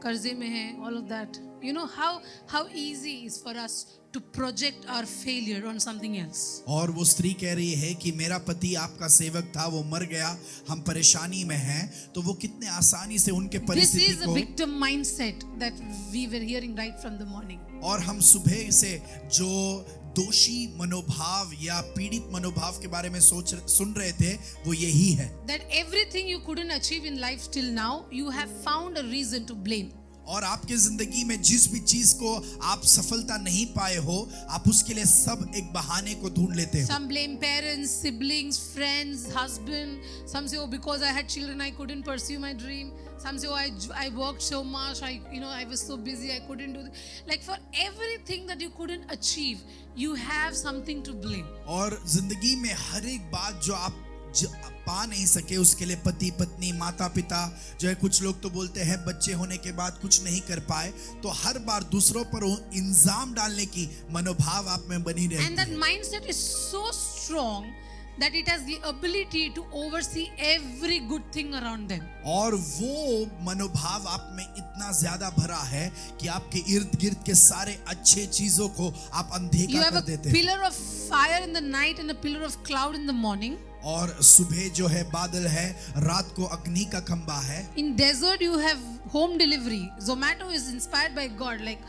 कर्जे में है, all of that. You know how easy is for us to project our failure on something else. और वो स्त्री कह रही है कि मेरा पति आपका सेवक था, वो मर गया, हम परेशानी में हैं, तो वो कितने आसानी से उनके परिस्थिति को। This is a victim mindset that we were hearing right from the morning. और हम सुबह से जो दोषी मनोभाव या पीड़ित मनोभाव के बारे में सुन रहे थे, वो यही है। That everything you couldn't achieve in life till now, you have found a reason to blame. और आपके जिंदगी में जिस भी चीज को आप सफलता नहीं पाए हो, आप उसके लिए सब एक बहाने को ढूंढ लेते हो। Some blame parents, siblings, friends, husband. Some say, oh, because I had children, I couldn't pursue my dream. Some say, oh, I worked so much, I was so busy, I couldn't do this. Like for everything that you couldn't achieve, you have something to blame. और जिंदगी में हर एक बात जो आप पा नहीं सके, उसके लिए पति पत्नी माता पिता जो है, कुछ लोग तो बोलते हैं बच्चे होने के बाद कुछ नहीं कर पाए, तो हर बार दूसरों पर इल्जाम डालने की मनोभाव आप में बनी रहती है। And that mindset is so strong that it has the ability to oversee every good thing around them. और वो मनोभाव आप में इतना ज्यादा भरा है कि आपके इर्द गिर्द के सारे अच्छे चीजों को आप अनदेखा कर देते हैं। You have a pillar of fire in the night and a pillar of cloud in the morning. और सुबह जो है बादल है, रात को अग्नि का खंबा है। In desert you have home delivery. Zomato is inspired by God, like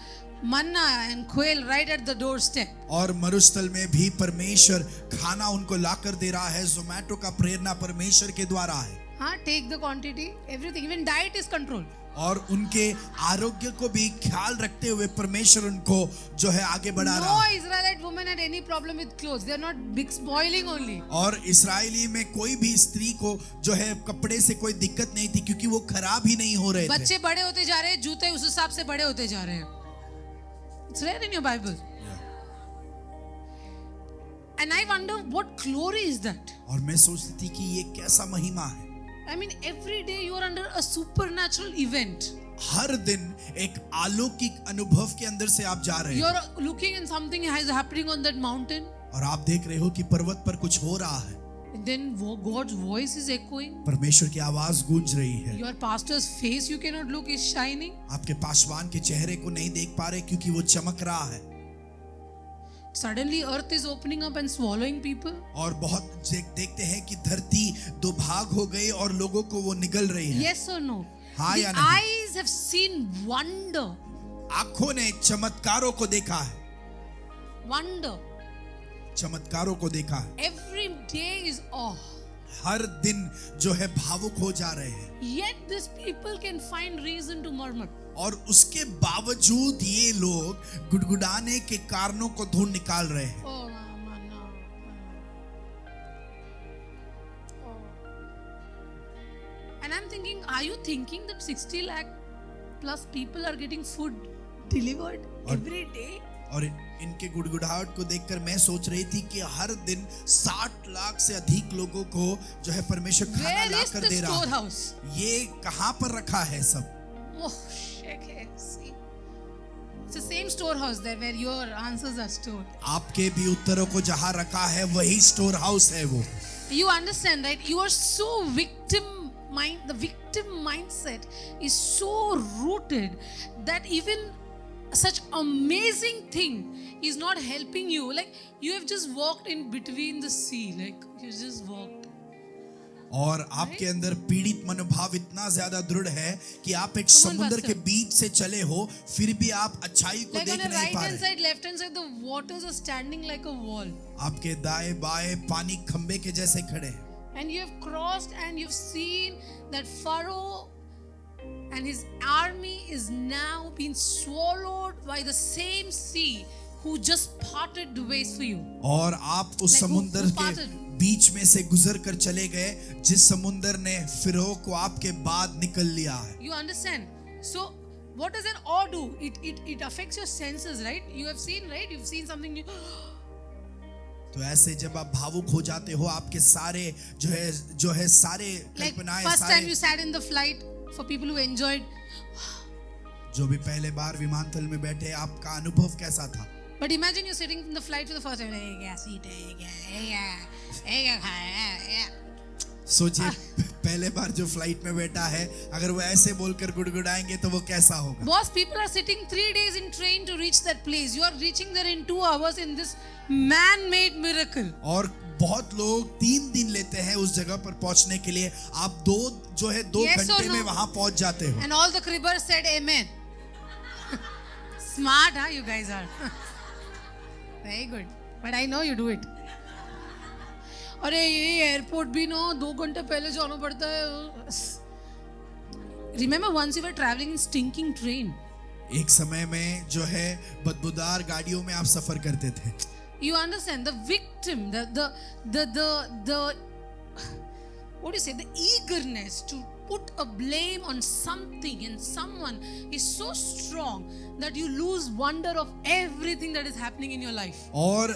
manna and quail right at the doorstep. और मरुस्थल में भी परमेश्वर खाना उनको लाकर दे रहा है। जोमेटो का प्रेरणा परमेश्वर के द्वारा है। हाँ, take the quantity, everything, even diet is controlled. और उनके आरोग्य को भी ख्याल रखते हुए परमेश्वर उनको जो है आगे बढ़ा रहा है। No Israelite woman had any problem with clothes. They are not big spoiling only. और इस्राएली में कोई भी स्त्री को जो है कपड़े से कोई दिक्कत नहीं थी क्योंकि वो खराब ही नहीं हो रहे थे। बच्चे बड़े होते जा रहे हैं, जूते उस हिसाब से बड़े होते जा रहे हैं। It's read in your Bible. And I wonder what glory is that? और मैं सोचती थी कि ये कैसा महिमा है। I mean, every day you are under a supernatural event. हर दिन एक अलौकिक अनुभव के अंदर से आप जा रहे हैं। You're looking and something is happening on that mountain. और आप देख रहे हो कि पर्वत पर कुछ हो रहा है। And then God's voice is echoing. परमेश्वर की आवाज गूंज रही है। Your pastor's face you cannot look is shining. आपके पासवान के चेहरे को नहीं देख पा रहे क्योंकि वो चमक रहा है। Suddenly earth is opening up and swallowing people. और बहुत देखते हैं कि धरती 2 भाग हो गई और लोगों को वो निगल रही है। Yes or no? हाँ या The नहीं? eyes have seen wonder. आंखों ने चमत्कारों को देखा है। Wonder. चमत्कारों को देखा है। Every day is awe. हर दिन जो है भावुक हो जा रहे हैं। Yet these people can find reason to murmur. और उसके बावजूद ये लोग गुड़गुड़ाने के कारणों को ढूंढ निकाल रहे हैं। Oh, man, no. Oh. And I'm thinking, are you thinking that 60 lakh plus people are getting food delivered every day? और इनके गुड़गुड़ाहट को देखकर मैं सोच रही थी कि हर दिन 60 लाख से अधिक लोगों को जो है परमेश्वर खाना Where is लाकर the दे रहा है। storehouse? ये कहाँ पर रखा है सब? Oh, shake it. See, it's the same storehouse there where your answers are stored. आपके भी उत्तरों को जहाँ रखा है वही स्टोर हाउस है वो। You understand, right? You are so the victim mindset is so rooted that even such amazing thing is not helping you. Like you have just walked in between the sea, like you just walked. और आपके अंदर पीड़ित मनोभाव इतना ज्यादा दृढ़ है कि आप एक समुद्र के बीच से चले हो, फिर भी आप अच्छाई को Like देख on the नहीं right पा hand रहे। side, left hand side, the waters are standing like a wall. आपके दाएं बाएं पानी खंबे के जैसे खड़े हैं। and you have crossed and you've seen that Pharaoh and his army is now being swallowed by the same sea who just parted the ways for you. और आप उस Like who समुंदर के parted? बीच में से गुजर कर चले गए जिस समुंदर ने फिरौन को आपके बाद निकल लिया है। You understand? So what does an awe do? It affects your senses, right? You have seen, right? You've seen something new. तो ऐसे जब आप भावुक हो जाते हो, आपके सारे जो है सारे Like कल्पनाएं, first time you सारे sat in the flight, for people who enjoyed, जो भी पहले बार विमानतल में बैठे, आपका अनुभव कैसा था? but imagine you're sitting in the flight for the first time. Hey, yeah, seat, yeah. सोचिए पहले बार जो फ्लाइट में बैठा है, अगर वो ऐसे बोलकर गुड़गुड़ाएंगे तो वो कैसा होगा? Boss, people are sitting 3 days in train to reach that place. You are reaching there in 2 hours in this man-made miracle. और बहुत लोग 3 दिन लेते हैं उस जगह पर पहुंचने के लिए, आप 2 Yes or घंटे no? में वहां पहुंच जाते हो। And all the cribbers said amen. Smart, huh? You guys are. Very good. But I know you do it. अरे ये एयरपोर्ट भी ना 2 घंटे पहले जाना पड़ता है। Remember once you were traveling in stinking train. एक समय में जो है बदबूदार गाड़ियों में आप सफर करते थे। You understand the victim, the what do you say, the eagerness to put a blame on something and someone is so strong that you lose wonder of everything that is happening in your life. और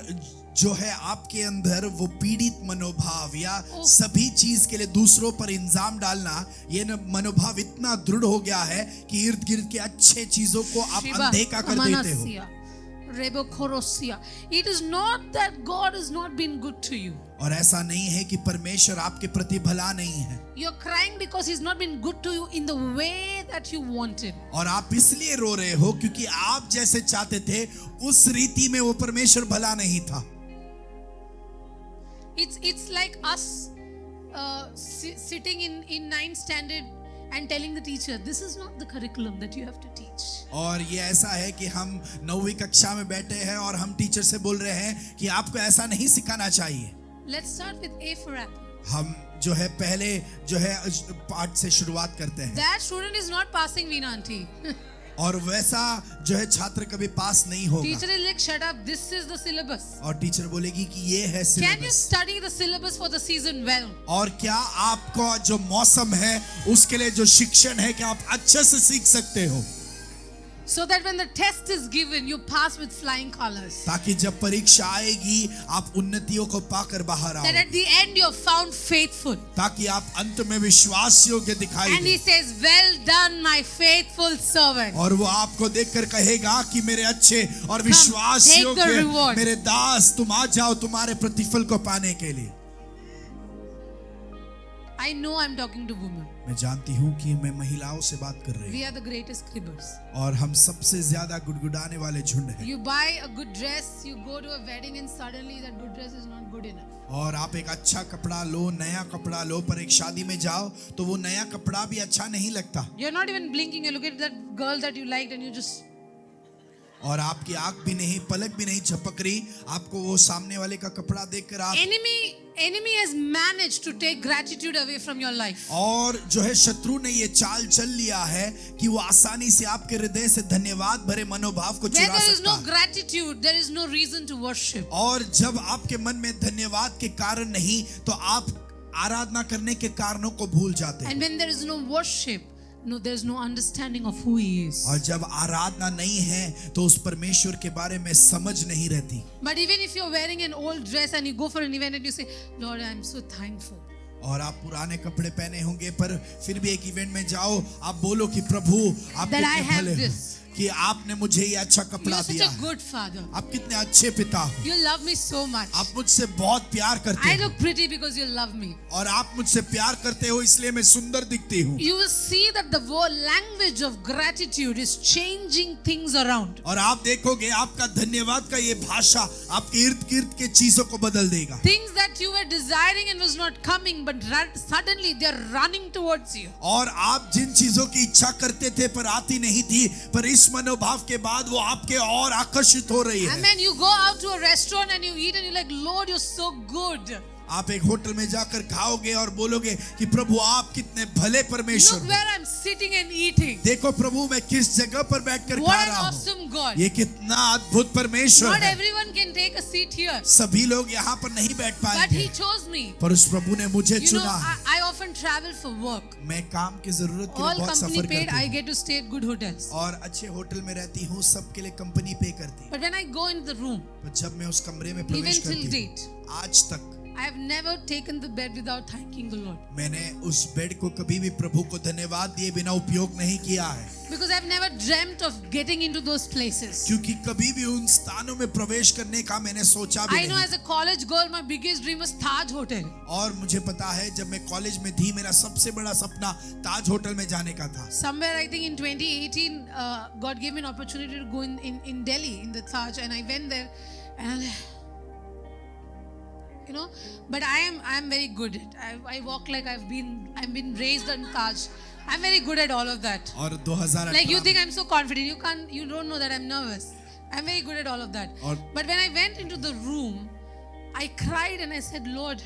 जो है आपके अंदर वो पीड़ित मनोभाव या सभी चीज के लिए दूसरों पर इल्जाम डालना, ये मनोभाव इतना दृढ़ हो गया है कि इर्द गिर्द के अच्छे चीजों को आप अनदेखा कर देते हो। It is not that God has not been good to you. और ऐसा नहीं है कि परमेश्वर आपके प्रति भला नहीं है। You're crying because he's not been good to you in the way that you wanted. और आप इसलिए रो रहे हो क्योंकि आप जैसे चाहते थे उस रीति में वो परमेश्वर भला नहीं था। It's like us sitting in 9th standard and telling the teacher, this is not the curriculum that you have to teach. और ये ऐसा है कि हम 9वीं कक्षा में बैठे हैं और हम टीचर से बोल रहे हैं कि आपको ऐसा नहीं सिखाना चाहिए। Let's start with A for apple. हम जो है पहले जो है पाठ से शुरुआत करते हैं। That student is not passing, Veena auntie. और वैसा जो है छात्र कभी पास नहीं होगा। Teacher is like, shut up, this is the syllabus. और टीचर बोलेगी कि ये है Can you syllabus. study the syllabus for the season well? और क्या आपका जो मौसम है उसके लिए जो शिक्षण है क्या आप अच्छे से सीख सकते हो, So that when the test is given, you pass with flying colors. ताकि जब परीक्षा आएगी आप उन्नतियों को पाकर बाहर That आओ, at the end you're found faithful. ताकि आप अंत में विश्वास योग्य दिखाई And he they. says, well done, my faithful servant. और वो आपको देखकर कहेगा कि मेरे अच्छे और विश्वास take the योग्य reward. मेरे दास, तुम आ जाओ तुम्हारे प्रतिफल को पाने के लिए। I know I'm talking to women. मैं जानती हूँ कि मैं महिलाओं से बात कर रही हूँ We are the greatest cribbers. और हम सबसे ज्यादा गुड़गुड़ाने वाले झुंड हैं। You buy a good dress, you go to a wedding, and suddenly that good dress is not good enough. और आप एक अच्छा कपड़ा लो, नया कपड़ा लो, पर एक शादी में जाओ तो वो नया कपड़ा भी अच्छा नहीं लगता। You're not even blinking. You look at that girl that you liked, and you just. और आपकी आंख भी नहीं, पलक भी नहीं झपक रही, आपको वो सामने वाले का कपड़ा देखकर आप Enemy has managed to take gratitude away from your life. और जो है शत्रु ने ये चाल चल लिया है कि वो आसानी से आपके हृदय से धन्यवाद भरे मनोभाव को Where चुरा there is no सकता है। gratitude, there is no reason to worship. और जब आपके मन में धन्यवाद के कारण नहीं तो आप आराधना करने के कारणों को भूल जाते हैं। And when there is no worship, no, there is no understanding of who he is. और जब आराधना नहीं है तो उस परमेश्वर के बारे में समझ नहीं रहती। But even if you're wearing an old dress and you go for an event and you say, Lord, I'm so thankful. और आप पुराने कपड़े पहने होंगे पर फिर भी एक इवेंट में जाओ, आप बोलो कि प्रभु आप That I कितने have भले हो this. कि आपने मुझे ये अच्छा कपड़ा You're such दिया a है। good father. आप कितने अच्छे पिता हो, You love me so much. आप मुझसे बहुत प्यार करते I हो look pretty because you love me. और आप मुझसे प्यार करते हो इसलिए मैं सुंदर दिखती हूँ। You will see that the whole language of gratitude is changing things around. और आप देखोगे आपका धन्यवाद का ये भाषा आपके इर्द गिर्द के चीजों को बदल देगा। Things that you were desiring and was not coming, but suddenly they are running towards you. और आप जिन चीजों की इच्छा करते थे पर आती नहीं थी, पर इस मनोभाव के बाद वो आपके और आकर्षित हो रही है। And then you go out to a restaurant and you eat and you're like, Lord, you're so good. आप एक होटल में जाकर खाओगे और बोलोगे कि प्रभु आप कितने भले परमेश्वर Look हो। where I'm sitting and eating. देखो प्रभु मैं किस जगह पर बैठकर What खा an रहा हूँ। awesome God. ये कितना अद्भुत परमेश्वर Not है। everyone can take a seat here. सभी लोग यहाँ पर नहीं बैठ But पाएंगे, He chose me. पर उस प्रभु ने मुझे You know, चुना है। I often travel for work. मैं काम की जरूरत के लिए All बहुत company सफर paid, करती I हूँ get to stay at good hotels. और अच्छे होटल में रहती हूँ, सबके लिए कंपनी पे करती है। But when I go into the room, पर जब मैं उस कमरे में even प्रवेश till करती date, हूँ, आज तक I have never taken the bed without thanking the Lord. मैंने उस बेड को कभी भी प्रभु को धन्यवाद दिए बिना उपयोग नहीं किया है, Because I've never dreamt of getting into those places. क्योंकि कभी भी उन स्थानों में प्रवेश करने का मैंने सोचा भी I know नहीं। as a college girl, my biggest dream was Taj Hotel. और मुझे पता है जब मैं कॉलेज में थी, मेरा सबसे बड़ा सपना ताज होटल में जाने का था। Somewhere I think in 2018, God gave me an opportunity to go in Delhi, in the Taj, and I went there, and you know, but I am very good at. I walk like I've been raised on Taj. I'm very good at all of that. और 2018 Like you think I'm so confident. You don't know that I'm nervous. I'm very good at all of that. और But when I went into the room, I cried and I said, Lord,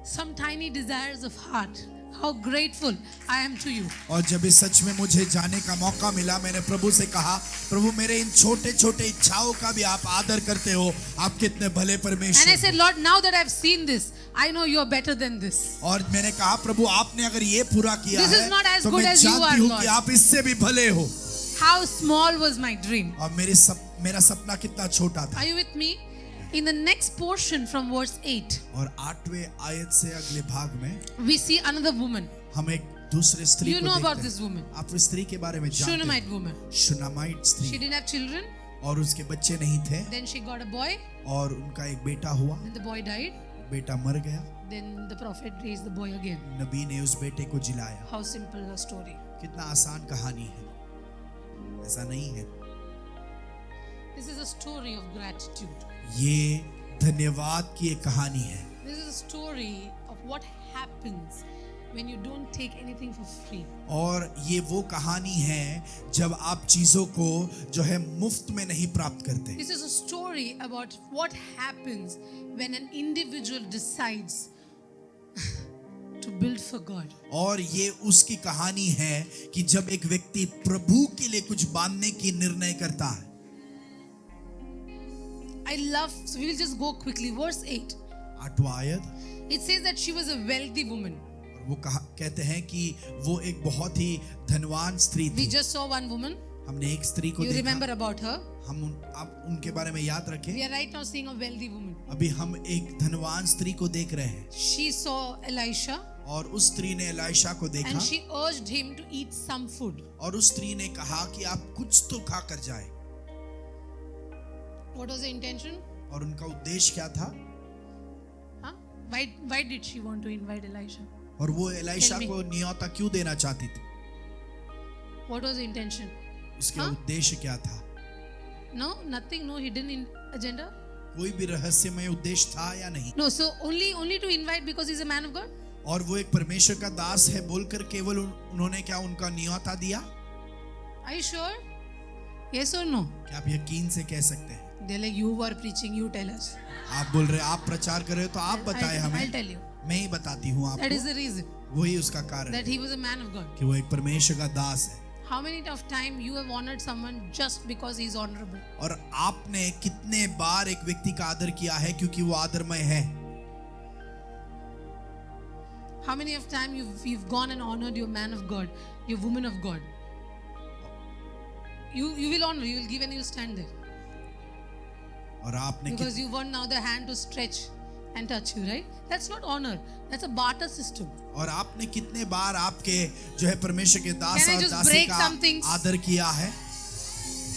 some tiny desires of heart. How grateful I am to you. और जब इस सच में मुझे जाने का मौका मिला, मैंने प्रभु से कहा, प्रभु मेरे इन छोटे छोटे इच्छाओं का भी आप आदर करते हो, आप कितने भले And I परमेश्वर said, Lord, now that I've seen this, I know you are better than this. और मैंने कहा प्रभु आपने अगर ये पूरा किया This is है not as तो good मैं as you जानती are, हूँ Lord. कि आप इससे भी भले हो। How small was my dream. और मेरा सपना कितना छोटा था। Are you with me? In the next portion from verse 8, और 8वें आयत से अगले भाग में we see another woman. हम एक दूसरे स्त्री You को know about देखते this हैं। woman. आप उस स्त्री के बारे में जानते Shunammite हैं, woman. शुनामाइट She स्त्री, didn't have children. और उसके बच्चे नहीं थे Then she got a boy. और उनका एक बेटा हुआ, Then the boy died. बेटा मर गया, Then the prophet raised the boy again. नबी ने उस बेटे को जिलाया। How simple a story. कितना आसान कहानी है, ऐसा नहीं है। This is a story of gratitude. ये धन्यवाद की एक कहानी है। This is a story of what happens when you don't take anything for free. और ये वो कहानी है जब आप चीजों को जो है मुफ्त में नहीं प्राप्त करते। This is a story about what happens when an individual decides to build for God. और ये उसकी कहानी है कि जब एक व्यक्ति प्रभु के लिए कुछ बांधने की निर्णय करता है। I love, so we will just go quickly. Verse 8. 8वां आयत, It says that she was a wealthy woman. और वो कहते हैं कि वो एक बहुत ही धनवान स्त्री We थी। just saw one woman. हमने एक स्त्री को You remember देखा, about her. आप उनके बारे में याद रखें। We are right now seeing a wealthy woman. अभी हम एक धनवान स्त्री को देख रहे हैं She saw Elisha और उस स्त्री ने एलीशा को देखा and she urged him to eat some food. और उस स्त्री ने कहा कि आप कुछ तो खा कर जाए। What was the intention? और उनका उद्देश्य क्या था? Huh? Why did she want to invite Elisha? और वो एलीशा Tell me. को न्योता क्यों देना चाहती थी? What was the intention? उसके हाँ? उद्देश्य क्या था? No, nothing, no hidden agenda. कोई भी रहस्यमय उद्देश्य था या नहीं? No, so only to invite because he's a man of God. और वो एक परमेश्वर का दास है बोलकर केवल उन्होंने क्या उनका न्योता दिया? Are you sure? Yes or no? क्या आप यकीन से कह सकते हैं? They're like, you were preaching, you tell us. आप बोल रहे आप प्रचार कर रहे हो तो आप बताएं I'll हमें। tell you. मैं ही बताती हूँ That is आपको। the reason वही उसका कारण that है he was a man of God. कि वो एक परमेश्वर का दास है। How many of time you have honored someone just because he's honorable? और आपने कितने बार एक व्यक्ति का आदर किया है क्योंकि वो आदरमय है? How many of time you've gone and honored your man of God, your woman of God? You will honor, you will give and you will stand there. और आपने Because you want now the hand to stretch and touch you, right? That's not honor. That's a barter system. और आपने कितने बार आपके जो है परमेश्वर के दास Can I और just दासी break का some things? आदर किया है?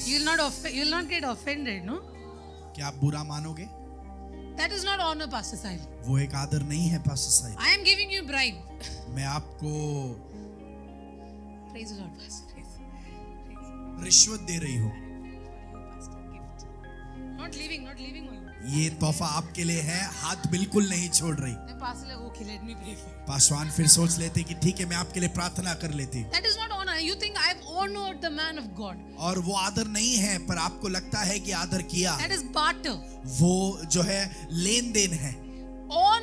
You will not get offended, no? क्या आप बुरा मानोगे? That is not honor, Pastor Sahil. वो एक आदर नहीं है पास्टर साहब। I am giving you bribe. मैं आपको Praise the Lord, Pastor. Praise. रिश्वत दे रही हूँ। Pastor, gift. Not leaving only. ये तोहफा आपके लिए है, हाथ बिल्कुल नहीं छोड़ रही। Then Pastor like, okay, let me pray for you. Paswan फिर सोच लेते कि ठीक है मैं आपके लिए प्रार्थना कर लेती। That is not honor. You think I have honored the man of God. और वो आदर नहीं है पर आपको लगता है कि आदर किया। That is barter. वो जो है लेन देन है।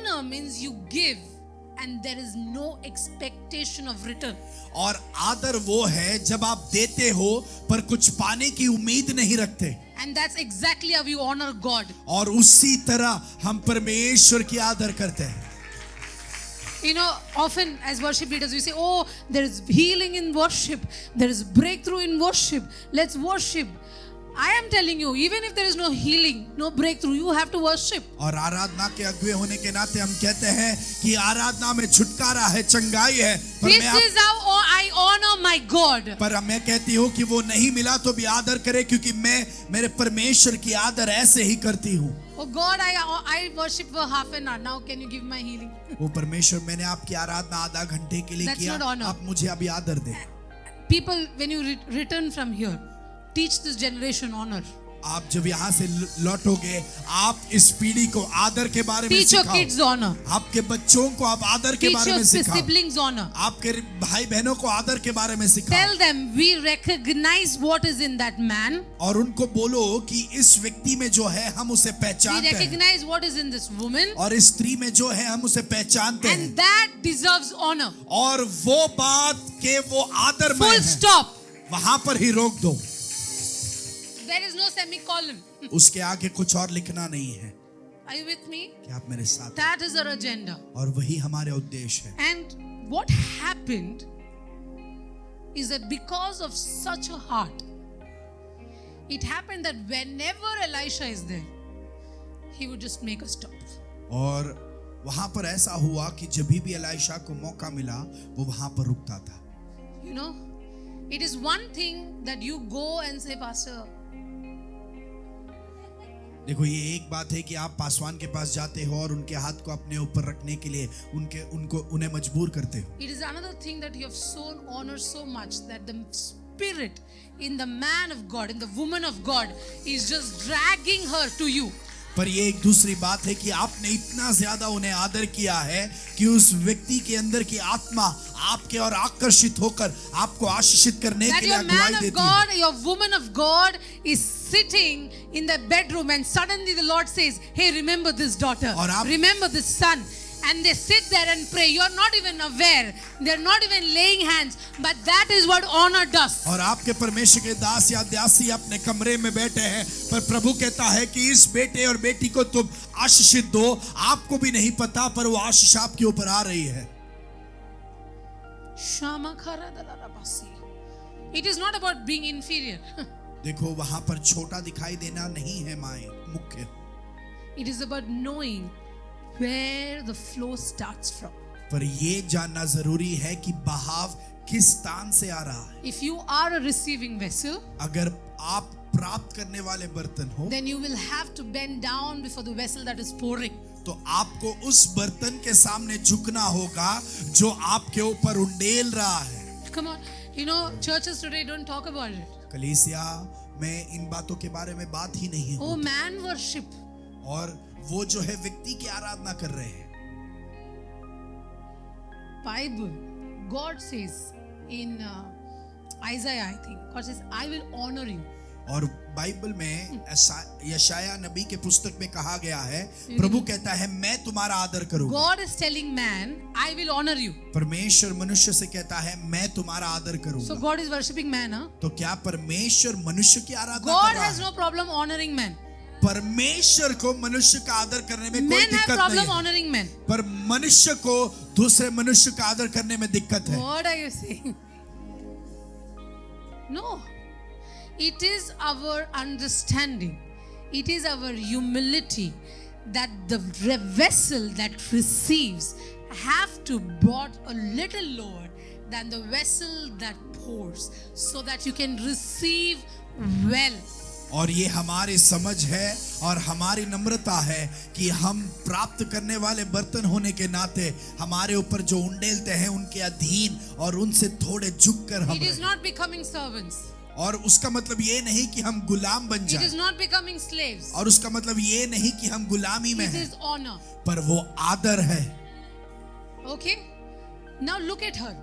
honor means you give and there is no expectation of return. और आदर वो है जब आप देते हो पर कुछ पाने की उम्मीद नहीं रखते. And that's exactly how you honor God. और उसी तरह हम परमेश्वर की आदर करते हैं. You know, often as worship leaders, we say, oh, there is healing in worship. There is breakthrough in worship. Let's worship. I am telling you, even if there is no healing, no breakthrough, you have to worship. और आराधना के अगुवे होने के नाते हम कहते हैं कि आराधना में छुटकारा है, चंगाई है. This is how I honor my God. पर मैं कहती हूँ कि वो नहीं मिला तो भी आदर करे, क्योंकि मैं मेरे परमेश्वर की आदर ऐसे ही करती हूँ. Oh God, I worship for half an hour. Now can you give my healing? वो परमेश्वर, मैंने आपकी आराधना आधा घंटे के लिए That's किया, not honor. आप मुझे अभी आदर दें. People, when you return from here, teach this generation honor. आप जब यहाँ से लौटोगे, आप इस पीढ़ी को आदर के बारे में Teach your सिखाओ. kids honor. आपके बच्चों को आप आदर के Teach बारे your में सिखाओ. siblings honor. आपके भाई बहनों को आदर के बारे में सिखाओ. Tell them we recognize what is in that man. और उनको बोलो कि इस व्यक्ति में जो है हम उसे We पहचानते हैं, recognize what is in this woman. और इस स्त्री में जो है हम उसे पहचानते हैं. And that deserves honor. और वो बात के वो आदर में Full है, stop. वहां पर ही रोक दो. There is no semicolon. उसके आगे कुछ और लिखना नहीं है. Are you with me? कि आप मेरे साथ हैं. That is our agenda. और वही हमारे उद्देश्य है. And what happened is that because of such a heart, it happened that whenever Elisha is there, he would just make a stop. और वहां पर ऐसा हुआ कि जब भी एलीशा को मौका मिला, वो वहां पर रुकता था. You know, it is one thing that you go and say, Pastor, देखो, ये एक बात है कि आप पासवान के पास जाते हो और उनके हाथ को अपने ऊपर रखने के लिए उन्हें मजबूर करते हो. it is another thing that you have shown honor so much that the spirit in the man of God, in the woman of God, is just dragging her to you. पर ये एक दूसरी बात है कि आपने इतना ज्यादा उन्हें आदर किया है कि उस व्यक्ति के अंदर की आत्मा आपके और आकर्षित होकर आपको आशीषित करने That के लिए your man अगुवाई of देती है. God, your woman of God is sitting in the bedroom and suddenly the Lord says, hey, remember this daughter, और आप- remember this son. And they sit there and pray. You're not even aware. They're not even laying hands. But that is what honor does. और आपके परमेश्वर के दास या दासी अपने कमरे में बैठे हैं, पर प्रभु कहता है कि इस बेटे और बेटी को तुम आशीषित दो. आपको भी नहीं पता, पर वो आशीष आपके ऊपर आ रही है. It is not about being inferior. देखो, वहां पर छोटा दिखाई देना नहीं है माए मुख्य. It is about knowing where the flow starts from. पर ये जानना जरूरी है कि बहाव किस स्थान से आ रहा है. If you are a receiving vessel, अगर आप प्राप्त करने वाले बर्तन हो, then you will have to bend down before the vessel that is pouring. तो आपको उस बर्तन के सामने झुकना होगा जो आपके ऊपर उंडेल रहा है. Come on, you know, churches today don't talk about it. कलीसिया में इन बातों के बारे में बात ही नहीं Oh, होती. man worship. और वो जो है व्यक्ति की आराधना कर रहे हैं. Bible, God says in Isaiah, I think, God says, I will honor you. और बाइबल में यशाया नबी के पुस्तक में कहा गया है, प्रभु कहता है मैं तुम्हारा आदर करूंगा. God is telling man, I will honor you. परमेश्वर मनुष्य से कहता है मैं तुम्हारा आदर So करूंगा. God is worshipping man, huh? तो क्या परमेश्वर मनुष्य की आराधना God कर रहा has है? no problem honoring man. परमेश्वर को मनुष्य का आदर करने में कोई Men have दिक्कत नहीं problem है, honoring men. पर मनुष्य को दूसरे मनुष्य का आदर करने में दिक्कत है. What are you saying? No. It is our understanding, it is our humility that the vessel that receives have to brought a little lower than the vessel that pours, so that you can receive well. और ये हमारी समझ है और हमारी नम्रता है कि हम प्राप्त करने वाले बर्तन होने के नाते हमारे ऊपर जो उंडेलते हैं उनके अधीन और उनसे थोड़े झुककर हम It is रहें. not becoming servants. और उसका मतलब ये नहीं कि हम गुलाम बन It जाएं, is not becoming slaves. और उसका मतलब ये नहीं कि हम गुलामी में It हैं, is honor. पर वो आदर है. Okay? Now look at her.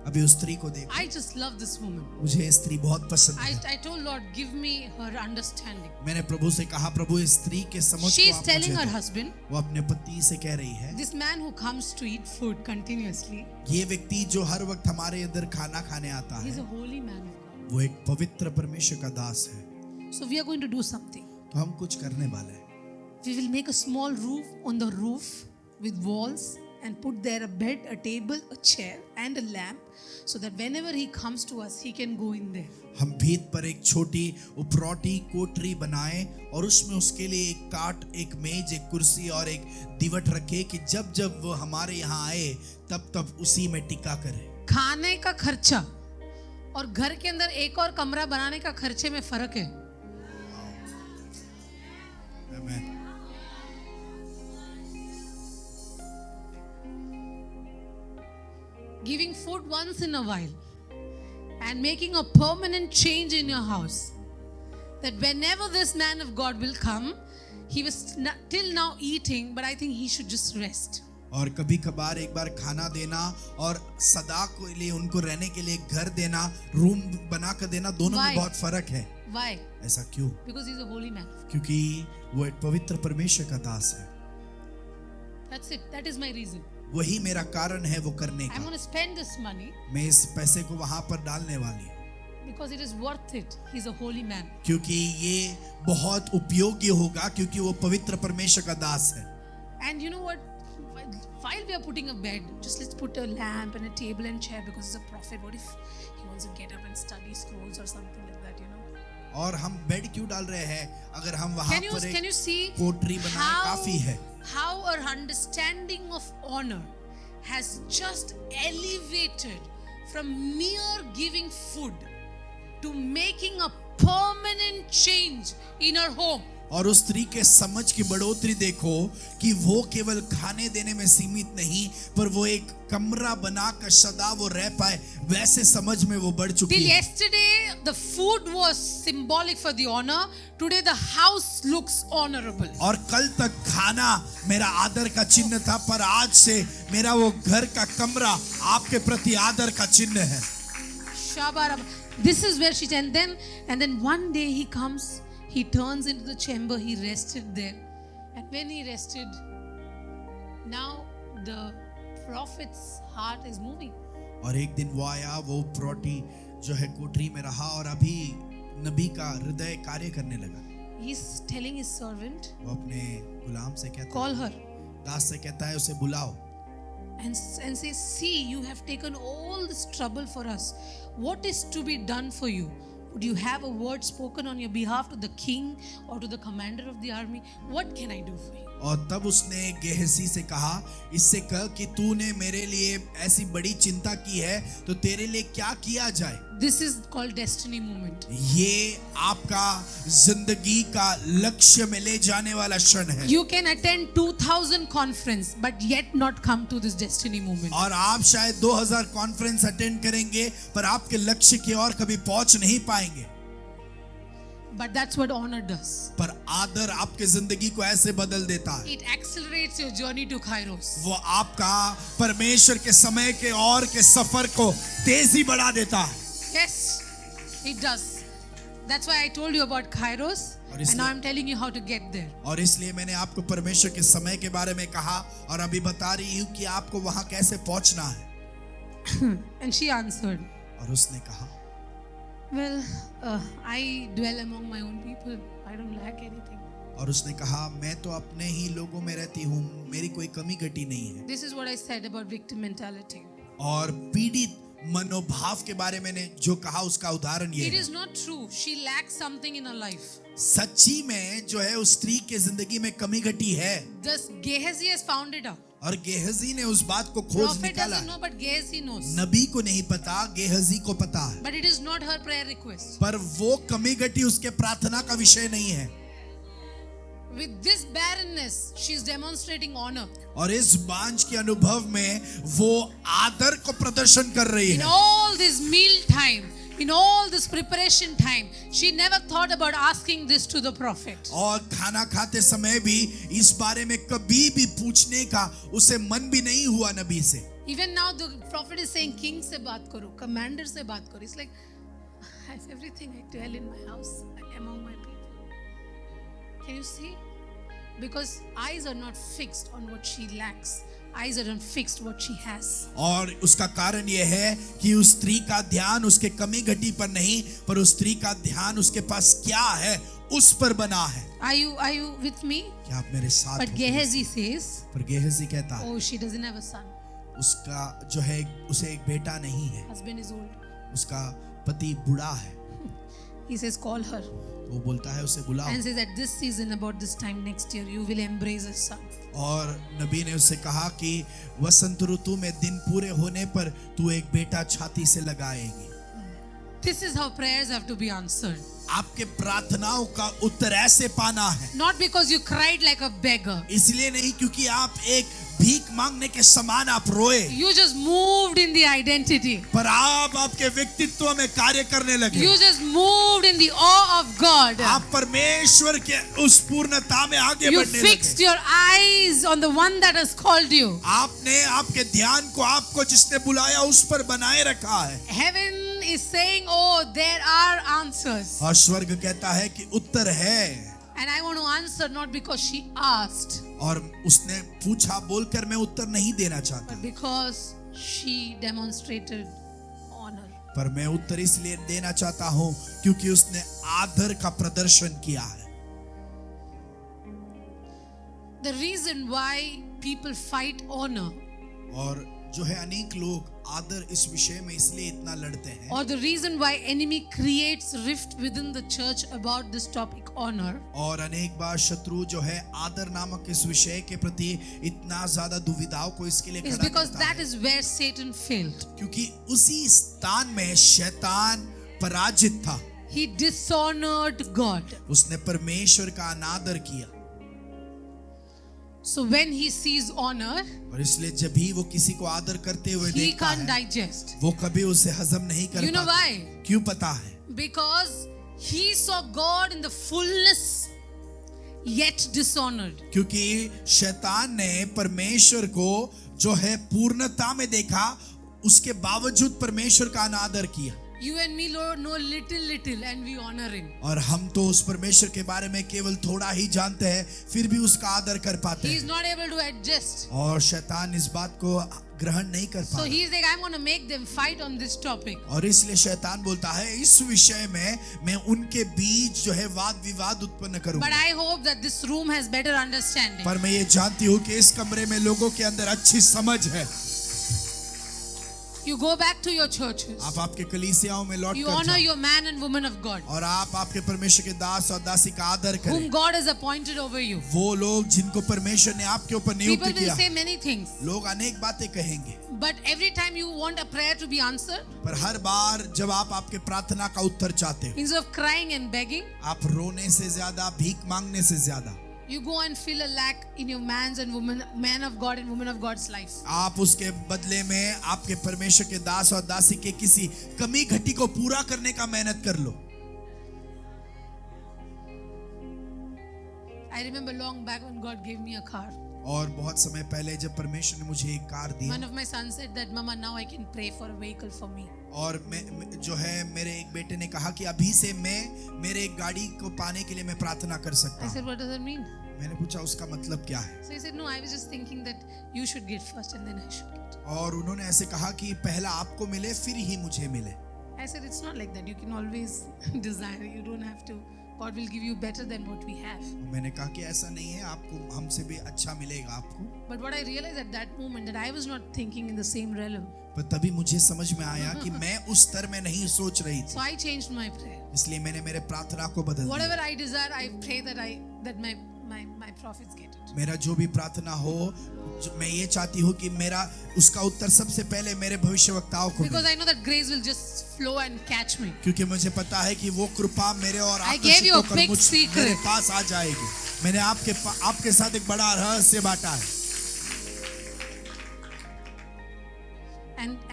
अभी उस स्त्री को देखो, I just love this woman. मुझे ये स्त्री बहुत पसंद है। I told Lord, give me her understanding. मैंने प्रभु से कहा, प्रभु इस स्त्री के समझ She को is आप telling मुझे her दो। husband, वो अपने पति से कह रही है, this man who comes to eat food continuously, ये व्यक्ति जो हर वक्त हमारे अंदर खाना खाने आता he's है, a holy man of God. वो एक पवित्र परमेश्वर का दास है। So we are going to do something. तो हम कुछ करने वाले हैं। We will make a small roof on the roof with walls and put there a bed, a table, a chair and a lamp so that whenever he comes to us, he can go in there. हम भीत पर एक छोटी उपरौठी कोठरी बनाएं और उसमें उसके लिए एक काट, एक मेज, एक कुर्सी और एक दिवट रखे कि जब जब वो हमारे यहाँ आए तब तब उसी में टिका करे। खाने का खर्चा और घर के अंदर एक और कमरा बनाने का खर्चे में फर्क है। आमीन। Giving food once in a while and making a permanent change in your house. That whenever this man of God will come, he was till now eating, but I think he should just rest. और कभी कभार एक बार खाना देना और सदा के लिए उनको रहने के लिए घर देना, रूम बना कर देना, दोनों में Why? बहुत फर्क है। Why? ऐसा क्यों? Because he's a holy man. क्योंकि वो एक पवित्र परमेश्वर का दास है। That's it. That is my reason. वही मेरा कारण है वो करने I'm का। going to spend this money मैं इस पैसे को वहां पर डालने वाली हूँ because it is worth it. He's a holy man. क्योंकि ये बहुत उपयोगी होगा, क्योंकि वो पवित्र परमेश्वर का दास है। And you know what? While we are putting a bed, just let's put a lamp and a table and chair because he's a prophet. What if he wants to get up and study scrolls or something like that, you know? और हम bed क्यों डाल रहे हैं? अगर हम वहां Can पर you एक see कोठरी बनाए काफी है। how our understanding of honor has just elevated from mere giving food to making a permanent change in our home. और उस स्त्री के समझ की बढ़ोतरी देखो कि वो केवल खाने देने में सीमित नहीं, पर वो एक कमरा बनाकर सदा वो रह पाए, वैसे समझ में वो बढ़ चुकी Till है। yesterday, the food was symbolic for the honor. Today, the house looks honorable. और कल तक खाना मेरा आदर का चिन्ह था, पर आज से मेरा वो घर का कमरा आपके प्रति आदर का चिन्ह है। Shabarab. This is where she and then one day he comes, he turns into the chamber, he rested there, and when he rested, now the prophet's heart is moving. और एक दिन वो आया, वो प्रोटी जो है कोठरी में रहा और अभी नबी का हृदय कार्य करने लगा। He's telling his servant, वो अपने गुलाम से कहता call her है, दास से कहता है, उसे बुलाओ and say, see, you have taken all this trouble for us. What is to be done for you? Would you have a word spoken on your behalf to the king or to the commander of the army? What can I do for you? और तब उसने गेहजी से कहा, इससे कह कि तूने मेरे लिए ऐसी बड़ी चिंता की है, तो तेरे लिए क्या किया जाए। This is called destiny movement. ये आपका जिंदगी का लक्ष्य में ले जाने वाला क्षण है। You can attend 2000 conference but yet not come to this destiny movement. और आप शायद 2000 कॉन्फ्रेंस अटेंड करेंगे, पर आपके लक्ष्य की ओर कभी पहुंच नहीं पाएंगे। But that's what honor does. पर आदर आपके जिंदगी को ऐसे बदल देता है, It accelerates your journey to Kairos. वो आपका परमेश्वर के समय के और के सफर को तेजी बढ़ा देता है। Yes, it does. That's why I told you about Kairos, और and now इसलिए- I'm telling you how to get there. और इसलिए मैंने आपको परमेश्वर के समय के बारे में कहा और अभी बता रही हूँ कि आपको वहां कैसे पहुंचना है। And she answered, और उसने कहा, well, I dwell among my own people. I don't lack anything. और उसने कहा, मैं तो अपने ही लोगों में रहती हूँ, मेरी कोई कमी घटी नहीं है। This is what I said about victim mentality. और पीड़ित मनोभाव के बारे में मैंने जो कहा उसका उदाहरण ये It है। is not true. She lacks something in her life. सच्ची में जो है उस स्त्री के जिंदगी में कमी घटी है, Thus, Gehazi has found it out. और गेहजी ने उस बात को खोज Prophet निकाला। doesn't know, but Gehazi knows. नबी को नहीं पता, गेहजी को पता है, But it is not her prayer request. पर वो कमी घटी उसके प्रार्थना का विषय नहीं है। With this barrenness, she is demonstrating honor. और इस बांझ के अनुभव में वो आदर को प्रदर्शन कर रही In है। all this meal time, in all this preparation time, she never thought about asking this to the prophet. और खाना खाते समय भी इस बारे में कभी भी पूछने का उसे मन भी नहीं हुआ नबी से। Even now the prophet is saying, king se baat karo, commander se baat karo. It's like, I have everything I dwell in my house, among my people. Can you see? Because eyes are not fixed on what she lacks. Eyes are not fixed what she has. और उसका कारण यह है कि उस स्त्री का ध्यान उसके कमी घटी पर नहीं, पर उस स्त्री का ध्यान उसके पास क्या है उस पर बना है. Are you with me? क्या आप मेरे साथ But हो? Gehazi says, पर गेहजी कहता है oh, she doesn't have a son. उसका जो है उसे एक बेटा नहीं है, Husband is old. उसका पति बूढ़ा है. He says, call her. वो बोलता है उसे बुलाओ. And says, at this season, about this time next year, you will embrace a son. और नबी ने उससे कहा कि वसंत ऋतु में दिन पूरे होने पर तू एक बेटा छाती से लगाएगी. This is how prayers have to be answered. आपके प्रार्थनाओं का उत्तर ऐसे पाना है, Not because you cried like a beggar. इसलिए नहीं क्योंकि आप एक भीख मांगने के समान आप रोए, You just moved in the identity. पर आप आपके व्यक्तित्व में कार्य करने लगे. You just moved in the awe of God. आप परमेश्वर के उस पूर्णता में आगे You बढ़ने fixed लगे. your eyes on the one that has called you. आपने आपके ध्यान को आपको जिसने बुलाया उस पर बनाए रखा है. Heaven is saying, oh, there are answers. और स्वर्ग कहता है कि उत्तर है. And I want to answer not because she asked, और उसने पूछा बोलकर मैं उत्तर नहीं देना चाहता, but because she demonstrated honor. पर मैं उत्तर इसलिए देना चाहता हूं क्योंकि उसने आदर का प्रदर्शन किया है. The reason why people fight honor, और जो है अनेक लोग आदर इस विषय में इसलिए इतना लड़ते हैं, or the reason why enemy creates rift within the church about this topic honor, और अनेक बार शत्रु जो है आदर नामक इस विषय के प्रति इतना ज्यादा दुविधाओं को इसके लिए is खड़ा because करता that है, is where Satan failed. क्योंकि उसी स्थान में शैतान पराजित था. He dishonored God. उसने परमेश्वर का अनादर किया. So when he sees honor, और इसलिए जब भी वो किसी को आदर करते हुए he देखता can't है, digest. वो कभी उसे हजम नहीं कर You know पाता. why? क्यों पता है? Because he saw God in the fullness, yet dishonored. क्योंकि शैतान ने परमेश्वर को जो है पूर्णता में देखा, उसके बावजूद परमेश्वर का अनादर किया. You and me Lord know little and we honor him. और हम तो उस परमेश्वर के बारे में केवल थोड़ा ही जानते हैं, फिर भी उसका आदर कर पाते He is हैं. not able to adjust. और शैतान इस बात को ग्रहण नहीं कर So पा he is like, I'm going to make them fight on this topic. और इसलिए शैतान बोलता है इस विषय में मैं उनके बीच जो है वाद विवाद उत्पन्न But करूंगा. I hope that this room has better understanding. पर मैं ये जानती हूँ कि इस कमरे में लोगों के अंदर अच्छी समझ है. You go back to your churches. आप आपके कलीसियाओं में लौट You कर honor जाओ your man and woman of God, और आप आपके परमेश्वर के दास और दासी का आदर whom करें. God has appointed over you. वो लोग जिनको परमेश्वर ने आपके ऊपर नियुक्त People will किया. say many things, लोग अनेक बातें कहेंगे, but every time you want a prayer to be answered, पर हर बार जब आप आपके प्रार्थना का उत्तर चाहते हो, instead of crying and begging, आप रोने से ज्यादा, भीख मांगने से ज्यादा, you go and fill a lack in your man of God and woman of God's life. आप उसके बदले में आपके परमेश्वर के दास और दासी के किसी कमी घटी को पूरा करने का मेहनत कर लो. I remember long back when God gave me a car. और बहुत समय पहले जब परमेश्वर ने मुझे एक car the, One of my sons said that, Mama, now I can pray for a vehicle for me. और मैं जो है मेरे एक बेटे ने कहा कि अभी से मैं मेरे एक गाड़ी को पाने के लिए मैं प्रार्थना कर सकता I हूँ. said, what does that mean? मैंने पूछा उसका मतलब क्या है, So he said, no, I was just thinking that you should get first and then I should get. और उन्होंने ऐसे कहा कि पहला आपको मिले फिर ही मुझे मिले. I said, it's not like that. You can always desire. You don't have to. God will give you better than what we have. मैंने कहा कि ऐसा नहीं है, आपको हमसे भी अच्छा मिलेगा आपको. But what I realized at that moment that I was not thinking in the same realm. पर तभी मुझे समझ में आया कि मैं उस स्तर में नहीं सोच रही थी, So I changed my prayer. इसलिए मैंने मेरे प्रार्थना को बदल दिया. Whatever I desire, I pray that my prophets get it. मेरा जो भी प्रार्थना हो, मैं ये चाहती हूँ कि मेरा उसका उत्तर सबसे पहले मेरे भविष्यवक्ताओं को Because मिले. I know that grace will just flow and catch me. क्योंकि मुझे पता है कि वो कृपा मेरे और I gave you a होकर big secret. मेरे पास आ जाएगी. मैंने आपके साथ एक बड़ा रहस्य बांटा है.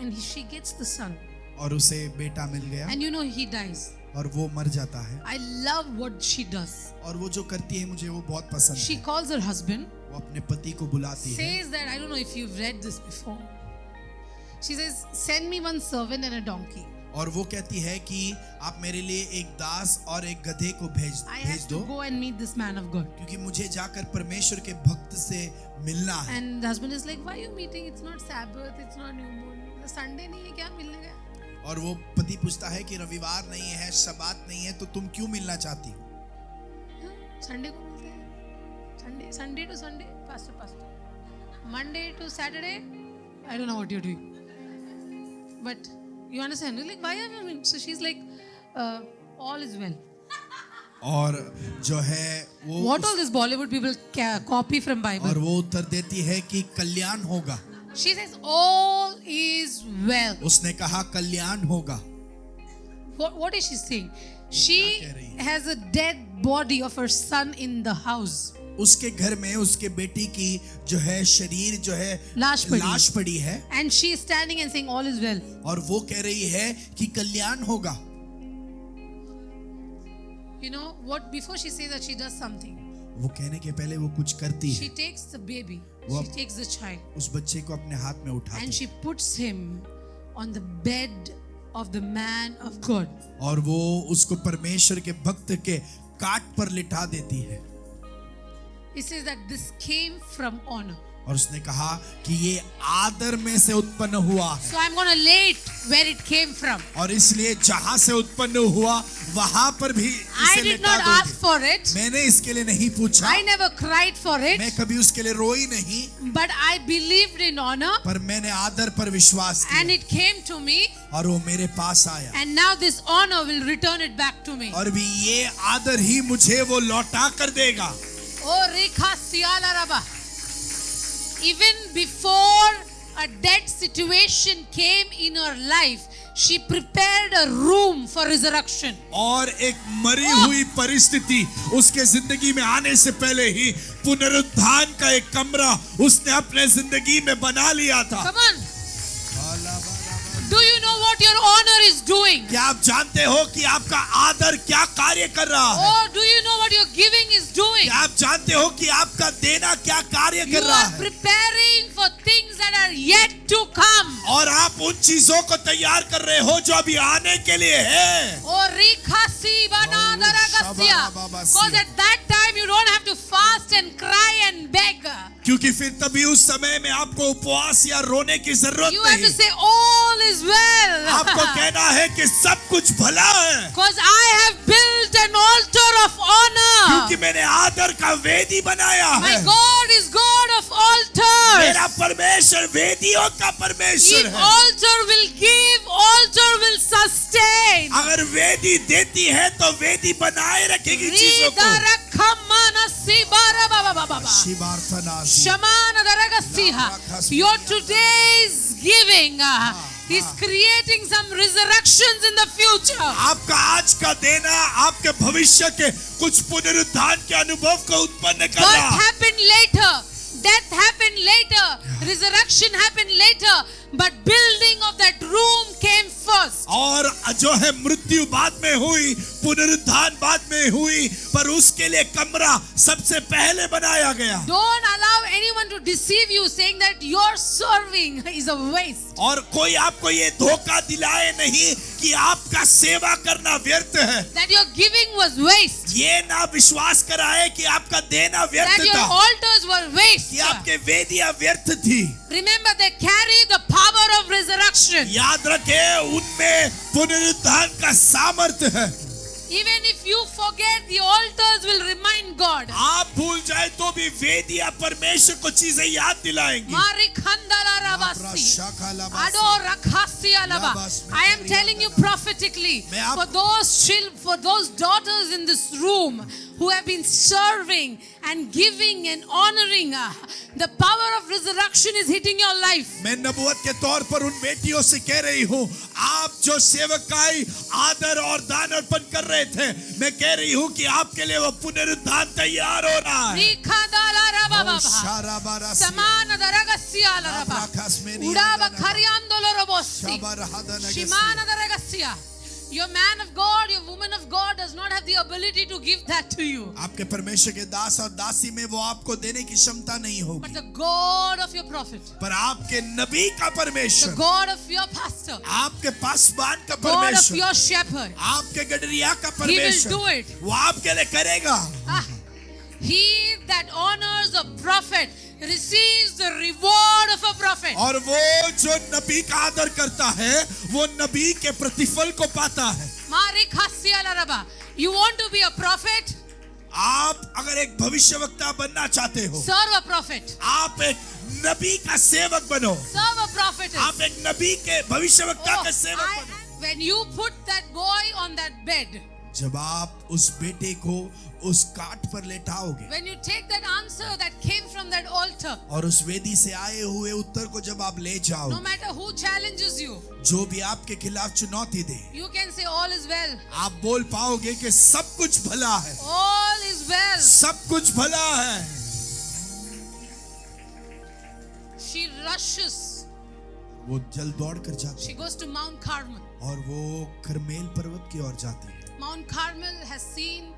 And she gets the son. और उसे बेटा मिल गया And you know he dies. और वो मर जाता है. I love what she does. और वो जो करती है मुझे वो बहुत पसंद She है. calls her husband. वो अपने पति को बुलाती है. Says that, I don't know if you've read this before. She says, send me one servant and a donkey. और वो कहती है कि आप मेरे लिए एक दास और एक गधे को भेज I भेज have to दो, go and meet this man of God. क्योंकि मुझे जाकर परमेश्वर के भक्त से मिलना है। And the husband is like, why are you meeting? It's not Sabbath, it's not new moon. Sunday नहीं है क्या मिलने गया? और वो पति पूछता है कि रविवार नहीं है, शबात नहीं है, तो तुम क्यों मिलना चाहती हो? संडे को मिलते हैं। Sunday to Sunday, pastor. Monday to Saturday, I don't know what you're doing. But you understand? You're like, why are you? So she's like, all is well. और जो है वो What all these Bollywood people copy from और Bible? वो उत्तर देती है कि कल्याण होगा। She says, all is well. उसने कहा कल्याण होगा। What is she saying? She कह रही है? has a dead body of her son in the house. उसके घर में उसके बेटी की जो है शरीर जो है लाश पड़ी है, And she is standing and saying, all is well. और वो कह रही है कि कल्याण होगा। You know what? Before she says that she does something, वो कहने के पहले वो कुछ करती she है, takes the baby, वो she takes the child, उस बच्चे को अपने हाथ में उठाती and है she puts him on the bed of the man of God. और वो उसको परमेश्वर के भक्त के काट पर लिटा देती है। He says that this came from honor. और उसने कहा कि ये आदर में से उत्पन्न हुआ है, So I'm going to lay it where it came from. और इसलिए जहां से उत्पन्न हुआ वहां पर भी I इसे did लिटा not ask दोगे। for it. मैंने इसके लिए नहीं पूछा, I never cried for मैं it. कभी उसके लिए रोई नहीं, But I believed in honor, पर मैंने आदर पर विश्वास and किया it came to me. और वो मेरे पास आया, And now this honor will return it back to me. और भी ये आदर ही मुझे वो लौटा कर देगा। Oh, Rekha Siyala Rabba. Even before a dead situation came in her life, she prepared a room for resurrection. और एक मरी हुई परिस्थिति उसके जिंदगी में आने से पहले ही पुनरुत्थान का एक कमरा उसने अपने जिंदगी में बना लिया था। Come on. Do you know what your honor is doing? क्या आप जानते हो कि आपका आदर क्या कार्य कर रहा है? Oh, do you know what your giving is doing? क्या आप जानते हो कि आपका देना क्या कार्य You कर रहा are है? preparing for things that are yet to come. और आप उन चीजों को तैयार कर रहे हो जो अभी आने के लिए है। Oh, Rekha Sibana Daragasia. Because at that time you don't have to fast and cry and beg. क्योंकि फिर तभी उस समय में आपको उपवास या रोने की जरूरत You have नहीं। to say all is well. आपको कहना है कि सब कुछ भला है, Because I have built an altar of honor. क्योंकि मैंने आदर का वेदी बनाया My है। God is God of altars. मेरा परमेश्वर वेदियों का परमेश्वर If है। altar will give, altar will sustain. अगर वेदी देती है तो वेदी बनाए रखेगी चीजों को। Ridarakhamana Sibara Baba Baba. शिवार्थनासी। Shamana Daragasiha. Your today's giving is creating some resurrections in the future. आपका आज का देना आपके भविष्य के कुछ पुनरुत्थान के अनुभव को उत्पन्न कर Birth रहा है। happened later. Death happened later. Resurrection happened later. But building of that room came first. और जो है मृत्यु बाद में हुई, पुनरुत्थान बाद में हुई, पर उसके लिए कमरा सबसे पहले बनाया गया। Don't allow anyone to deceive you saying that your serving is a waste. और कोई आपको ये धोखा दिलाए नहीं कि आपका सेवा करना व्यर्थ है। That your giving was waste. ये ना विश्वास कराए कि आपका देना व्यर्थ That your था, altars were waste. कि आपके वेदियां व्यर्थ थी। Remember, they carry the power of resurrection. याद रखे उनमें पुनरुत्थान का सामर्थ्य है। Even if you forget, the altars will remind God. आप भूल जाए तो भी वेदियां परमेश्वर को चीजें याद दिलाएंगी। Marikhandala Rabasi. Ado Rakhasi Alaba. I am telling you prophetically, for those daughters in this room who have been serving and giving and honoring, the power of resurrection is hitting your life. मैं नबूवत के तौर पर उन बेटियों से कह रही हूँ, आप जो सेवकाई आदर और दान अर्पण कर रहे थे, मैं कह रही हूँ कि आपके लिए वो पुनरुत्थान तैयार हो रहा है। Rikhadala Rababa. Samana Daragasia Laraba. Udaba Kariandolo Robosi. Shimana Daragasia. Your man of God, your woman of God does not have the ability to give that to you. आपके परमेश्वर के दास और दासी में वो आपको देने की क्षमता नहीं But होगी, the God of your prophet, पर आपके नबी का the परमेश्वर, God of your pastor, आपके पासवान का God of परमेश्वर, your shepherd, आपके गडरिया का He will परमेश्वर, do it. वो आपके लिए करेगा। Ah, he that honors a prophet receives the reward of a prophet. और वो जो नबी का आदर करता है वो नबी के प्रतिफल को पाता है। Marik Hasya Laraba. You want to be a prophet? आप अगर एक भविष्यवक्ता बनना चाहते हो, Serve a prophet. आप एक नबी का सेवक बनो, Serve a prophetess. आप एक नबी के भविष्यवक्ता Oh, का सेवक बनो। when you put that boy on that bed, जब आप उस बेटे को उस काट पर लेटाओगे when you take that answer that came from that altar, और उस वेदी से आए हुए उत्तर को जब आप ले जाओ, no matter who challenges you, जो भी आपके खिलाफ चुनौती दे, you can say all is well. आप बोल पाओगे कि सब कुछ भला है, All is well. सब कुछ भला है। She rushes. वो जल दौड़ कर जाती She goes to Mount Carmel. और वो करमेल पर्वत की ओर जाती है, Mount Carmel has seen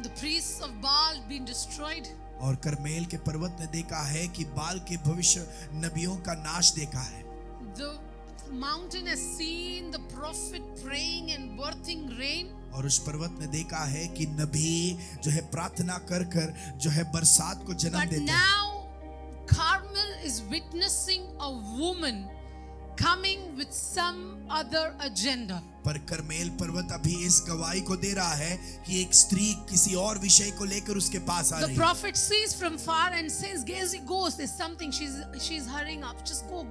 the priests of Baal being destroyed. और करमेल के पर्वत ने देखा है कि बाल के भविष्य नबियों का नाश देखा है। The mountain has seen the prophet praying and birthing rain. और उस पर्वत ने देखा है कि नबी जो है प्रार्थना कर कर जो है बरसात को जन्म But देते हैं। now Carmel is witnessing a woman coming with some other agenda. पर करमेल पर्वत अभी इस गवाही को दे रहा है कि एक स्त्री किसी और विषय को लेकर उसके पास आ The रही है। prophet sees from far and says, Gehazi goes, there's something, she's hurrying up, just go,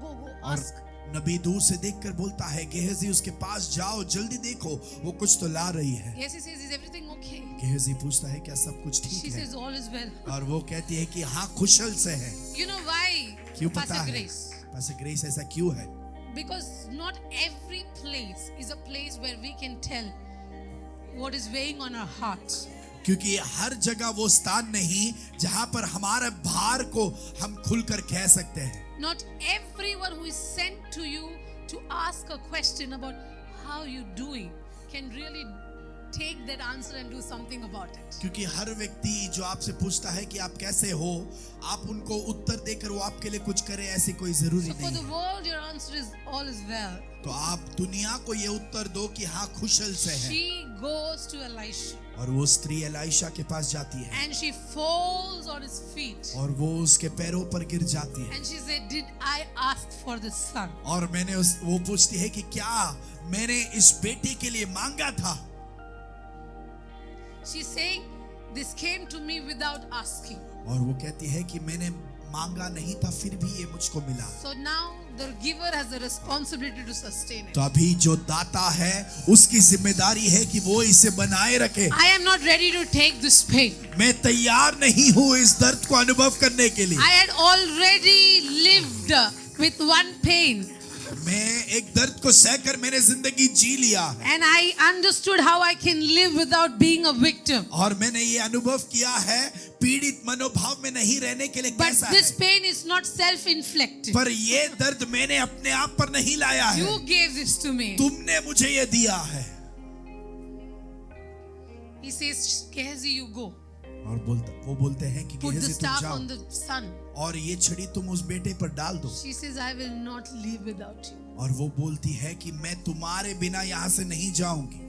और ask. नबी दूर से देखकर बोलता है, गेहजी उसके पास जाओ, जल्दी देखो, वो कुछ तो ला रही है। Gehazi says, is everything okay? गेहजी पूछता है, क्या सब कुछ She ठीक है? says, all is well. और वो कहती है कि हाँ कुशल से है। You know why? क्यों पता Pastor है? Grace. Pastor Grace ऐसा क्यों है? Because not every place is a place where we can tell what is weighing on our hearts. क्योंकि हर जगह वो स्थान नहीं जहां पर हमारे भार को हम खुलकर कह सकते हैं। Not everyone who is sent to you to ask a question about how you doing can really take that answer and do something about it. क्योंकि हर व्यक्ति जो आपसे पूछता है कि आप कैसे हो, आप उनको उत्तर देकर वो आपके लिए कुछ करे, ऐसी कोई जरूरी So for नहीं the है। world, your answer is all is well. तो आप दुनिया को ये उत्तर दो कि हाँ खुशल से है। She goes to Elisha और वो स्त्री एलाइशा के पास जाती है and she falls on his feet और वो उसके पैरों पर गिर जाती है and she said, "Did I ask for the son?" और वो पूछती है कि क्या मैंने इस बेटे के लिए मांगा था? She's saying, "This came to me without asking." और वो कहती है कि मैंने मांगा नहीं था, फिर भी ये मुझको मिला। So now the giver has the responsibility to sustain it. तो अभी जो दाता है उसकी जिम्मेदारी है कि वो इसे बनाए रखे। I am not ready to take this pain. मैं तैयार नहीं हूँ इस दर्द को अनुभव करने के लिए। I had already lived with one pain. मैं एक दर्द को सहकर मैंने जिंदगी जी लिया है And I understood how I can live without being a victim. और मैंने ये अनुभव किया है पीड़ित मनोभाव में नहीं रहने के लिए But कैसा this है। pain is not self-inflicted. पर ये दर्द मैंने अपने आप पर नहीं लाया है, You gave this to me. तुमने मुझे ये दिया है। He says, Gehazi, you go. और वो बोलते हैं कि Put the गेहजी तुम staff जाओ on the son. और ये छड़ी तुम उस बेटे पर डाल दो। She says, I will not live without you. और वो बोलती है कि मैं तुम्हारे बिना यहाँ से नहीं जाऊंगी।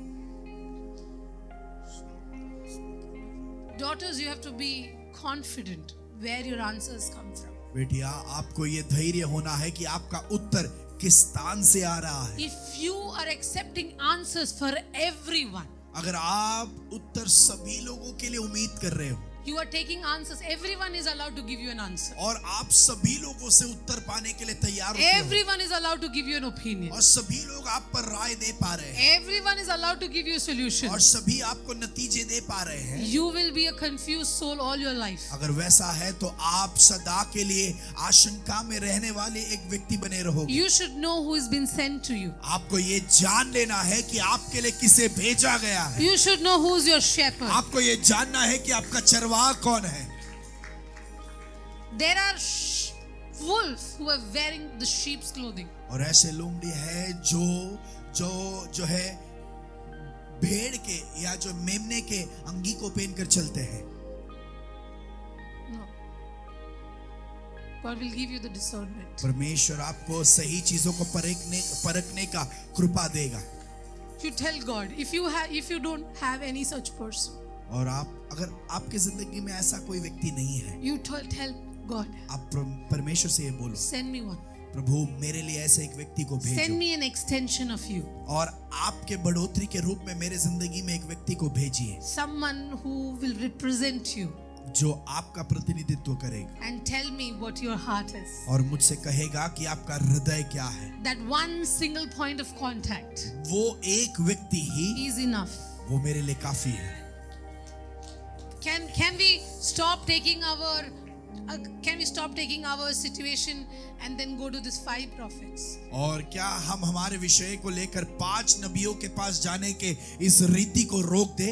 Daughters, you have to be confident where your answers come from. बेटिया आपको ये धैर्य होना है कि आपका उत्तर किस स्थान से आ रहा है। If you are accepting answers for everyone, अगर आप उत्तर सभी लोगों के लिए उम्मीद कर रहे हो you are taking answers. Everyone is allowed to give you an answer. और आप सभी लोगों से उत्तर पाने के लिए तैयार होते हो Everyone is allowed to give you an opinion. और सभी लोग आप पर राय दे पा रहे हैं Everyone is allowed to give you a solution. और सभी आपको नतीजे दे पा रहे हैं, You will be a confused soul all your life. अगर वैसा है तो आप सदा के लिए आशंका में रहने वाले एक व्यक्ति बने रहोगे। You should know who has been sent to you. आपको ये जान लेना है कि आपके लिए किसे भेजा गया है। You should know who is your shepherd. आपको ये जानना है कि आपका चरवाहा कौन है। There are wolves who are wearing the sheep's clothing. और ऐसे लोमड़ी है जो है भेड़ के या जो मेमने के अंगी को पहनकर चलते हैं। No. God will give you the discernment. परमेश्वर आपको सही चीजों को परखने का कृपा देगा। You tell God if you don't have any such person. और अगर आपकी जिंदगी में ऐसा कोई व्यक्ति नहीं है, You tell God. आप परमेश्वर से ये बोलो, Send me one. प्रभु मेरे लिए ऐसे एक व्यक्ति को Send भेजो me an extension of you. और आपके बढ़ोतरी के रूप में मेरे जिंदगी में एक व्यक्ति को भेजिए Someone who will represent you जो आपका प्रतिनिधित्व करेगा and tell me what your heart is. और मुझसे कहेगा कि आपका हृदय क्या है। That one single point of contact वो एक व्यक्ति ही is enough. वो मेरे लिए काफी है। Can we stop taking our situation and then go to these 5 prophets? और क्या हम हमारे विषय को लेकर 5 नबियों के पास जाने के इस रीति को रोक दे?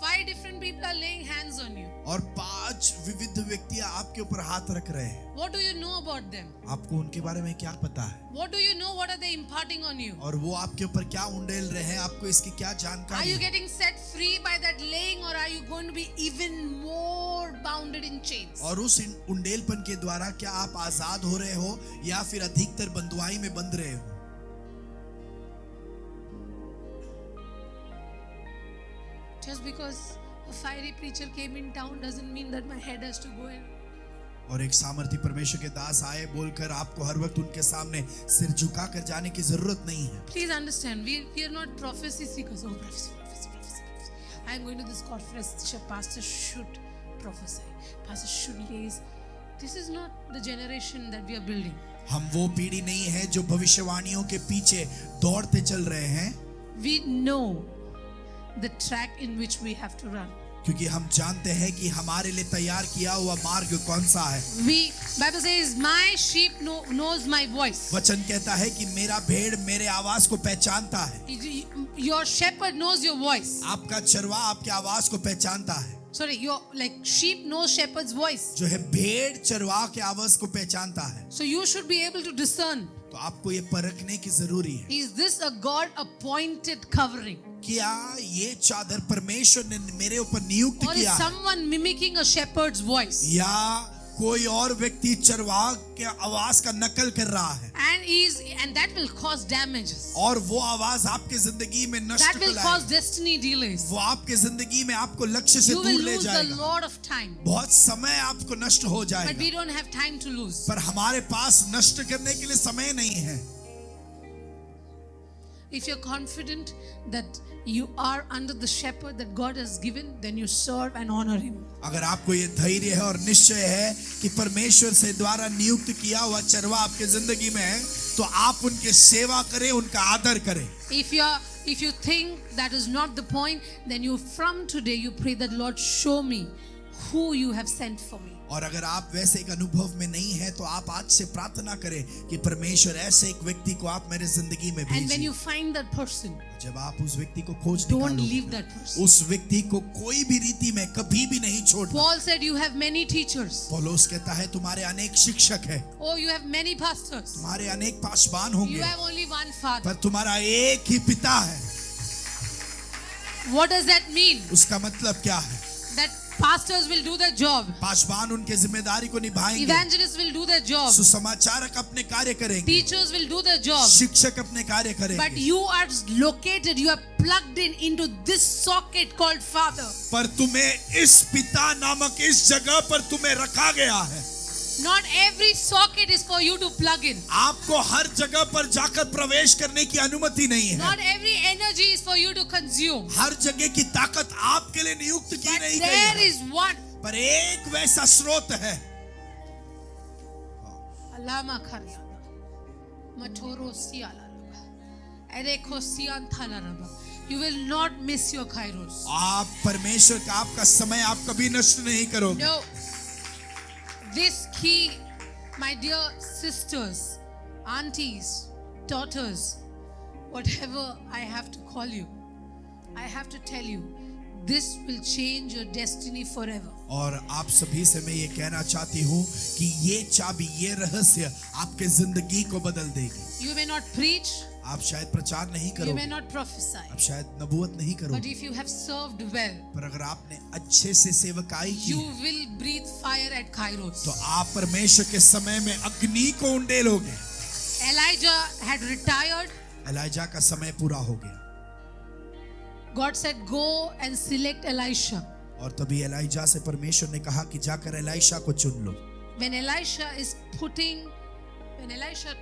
5 different people are laying hands on you. और 5 विविध व्यक्ति आपके ऊपर हाथ रख रहे हैं। What do you know about them? आपको उनके बारे में क्या पता है? What do you know? What are they imparting on you? और वो आपके ऊपर क्या उंडेल रहे हैं? आपको इसकी क्या Are जानकारी you है? getting set free by that laying, or are you going to be even more bounded in chains? और उस उंडेलपन के द्वारा क्या आप आजाद हो रहे हो या फिर अधिकतर बंधुआई में बंध रहे हो? Just because a fiery preacher came in town doesn't mean that my head has to go in. और एक सामर्थी परमेश्वर के दास आए बोलकर आपको हर वक्त उनके सामने सिर झुका कर जाने की जरूरत नहीं है। Please understand, we are not prophecy seekers. Oh, prophecy. I am going to this conference. Pastor should prophesy. Pastor should lays. This is not the generation that we are building. हम वो पीढ़ी नहीं है जो भविष्यवाणियों के पीछे दौड़ते चल रहे हैं। We know the track in which we have to run. क्योंकि हम जानते हैं कि हमारे लिए तैयार किया हुआ मार्ग कौन सा है। Bible says, my sheep knows my voice. वचन कहता है कि मेरा भेड़ मेरे आवाज को पहचानता है। Your shepherd knows your voice. आपका चरवाहा आपके आवाज को पहचानता है। Sorry, your sheep knows shepherd's voice. जो है भेड़ चरवाहा के आवाज को पहचानता है। So you should be able to discern. तो आपको ये परखने की जरूरी है। Is this a God appointed covering? क्या ये चादर परमेश्वर ने मेरे ऊपर नियुक्त Or is किया है? someone mimicking a shepherd's voice? या कोई और व्यक्ति चरवाहा के आवाज का नकल कर रहा है? And that will cause damages. और वो आवाज आपके जिंदगी में नष्ट That will cause लाएगी। destiny delays. वो आपके जिंदगी में आपको लक्ष्य से You will दूर ले lose a जाएगा। lot of time. बहुत समय आपको नष्ट हो But we जाएगा। don't have time to lose. पर हमारे पास नष्ट करने के लिए समय नहीं है। If you're confident that you are under the shepherd that God has given, then you serve and honor him. अगर आपको ये धैर्य है और निश्चय है कि परमेश्वर से द्वारा नियुक्त किया हुआ चरवाहा आपके जिंदगी में है, तो आप उनकी सेवा करें, उनका आदर करें। If you think that is not the point, then you from today you pray that Lord show me who you have sent for me. और अगर आप वैसे एक अनुभव में नहीं है तो आप आज से प्रार्थना करें कि परमेश्वर ऐसे एक व्यक्ति को आप मेरे जिंदगी में And when भेजिए। you find that person, जब आप उस व्यक्ति को खोज don't निकालोगे, leave that person. उस व्यक्ति को कोई भी रीति में कभी भी नहीं छोड़ना। Paul said you have many teachers. पौलुस कहता है तुम्हारे अनेक शिक्षक हैं, Oh, you have many pastors. तुम्हारे अनेक पासवान You होंगे, have only one father. पर तुम्हारा एक ही पिता है। What does that mean? उसका मतलब क्या है? That pastors will do their job. Paswan उनके जिम्मेदारी को निभाएंगे, Evangelists will do their job. सुसमाचारक अपने कार्य करेंगे, Teachers will do their job. शिक्षक अपने कार्य But करेंगे, you are located, you are plugged into this socket called Father. पर तुम्हें इस पिता नामक इस जगह पर तुम्हें रखा गया है। Not every socket is for you to plug in. आपको हर जगह पर जाकर प्रवेश करने की अनुमति नहीं है। Not every energy is for you to consume. हर जगह की ताकत आपके लिए नियुक्त की But नहीं गई there है, is one. पर एक वैसा स्रोत है। Alama karyada. Matoro sialalaba. Ereko siantalaraba. You will not miss your kairos. आप परमेश्वर का आपका समय आप कभी नष्ट नहीं करोगे। No. This key, my dear sisters, aunties, daughters, whatever I have to call you, I have to tell you, this will change your destiny forever. और आप सभी से मैं ये कहना चाहती हूँ कि ये चाबी, ये रहस्य आपके जिंदगी को बदल देगी। You may not preach, आप शायद प्रचार नहीं You करोगे, may not prophesy. आप शायद नबूवत नहीं But करोगे, if you have served well, पर अगर आपने अच्छे से सेवकाई की you will breathe fire at Kairos. तो आप परमेश्वर के समय में अग्नि को उंडेलोगे। Elijah had retired. एलाइजा का समय पूरा हो गया God said, go and select Elisha. और तभी एलाइजा से परमेश्वर ने कहा कि जाकर एलाइशा को चुन लो। When Elisha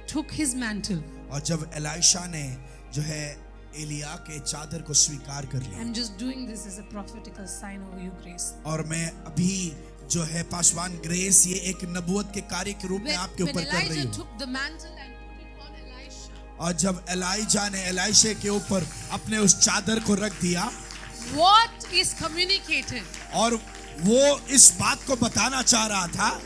took his mantle, और जब एलाइशा ने जो है एलिया के चादर को स्वीकार कर लिया, I'm just doing this as a prophetical sign over you, Grace. और मैं अभी जो है पासवान ग्रेस ये एक नबूवत के कार्य के रूप में आपके When ऊपर कर रही Elijah हूँ। took the mantle and put it on Elisha, और जब एलाइजा ने एलाइशे के ऊपर अपने उस चादर को रख दिया what is communicated? और वो इस बात को बताना चाह रहा था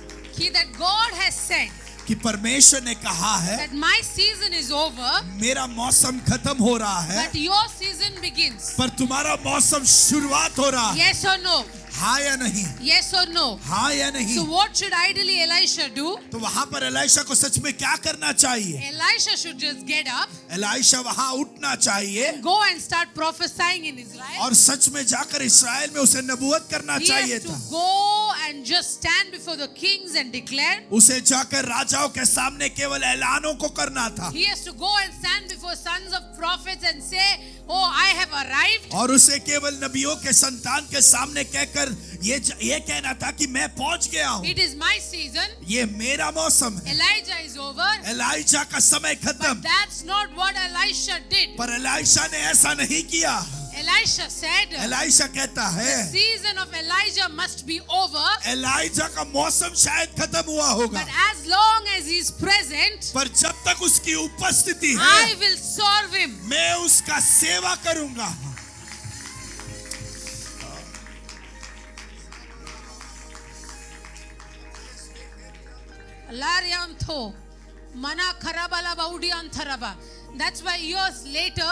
That God has said कि परमेश्वर ने कहा है that my season is over, मेरा मौसम खत्म हो रहा है but your season begins. पर तुम्हारा मौसम शुरुआत हो रहा है। Yes or no? हाँ या नहीं? Yes or no? हाँ या नहीं? So what should ideally Elisha do? तो वहां पर एलाइशा को सच में क्या करना चाहिए? Elisha should just get up, Elisha वहां उठना चाहिए go and start prophesying in Israel. और सच में जाकर इस्राएल में उसे नबूवत करना He चाहिए has to था। go and just stand before the kings and declare. उसे जाकर राजाओं के सामने केवल ऐलानों को करना था He has to go and stand before sons of prophets and say, oh, I have arrived. और उसे केवल नबियों के संतान के सामने कहकर ये कहना था कि मैं पहुंच गया हूँ, It is my season. ये मेरा मौसम है। Elijah is over. एलाइशा का समय खत्म, But that's not what Elisha did. पर एलाइशा ने ऐसा नहीं किया। Elisha said, एलाइशा कहता है season of Elijah must be over. Elijah का मौसम शायद खत्म हुआ होगा, But as long as he is present, पर जब तक उसकी उपस्थिति I है will serve him. मैं उसका सेवा करूंगा। Lariam tho, mana kharabala baudian tharaba. That's why years later,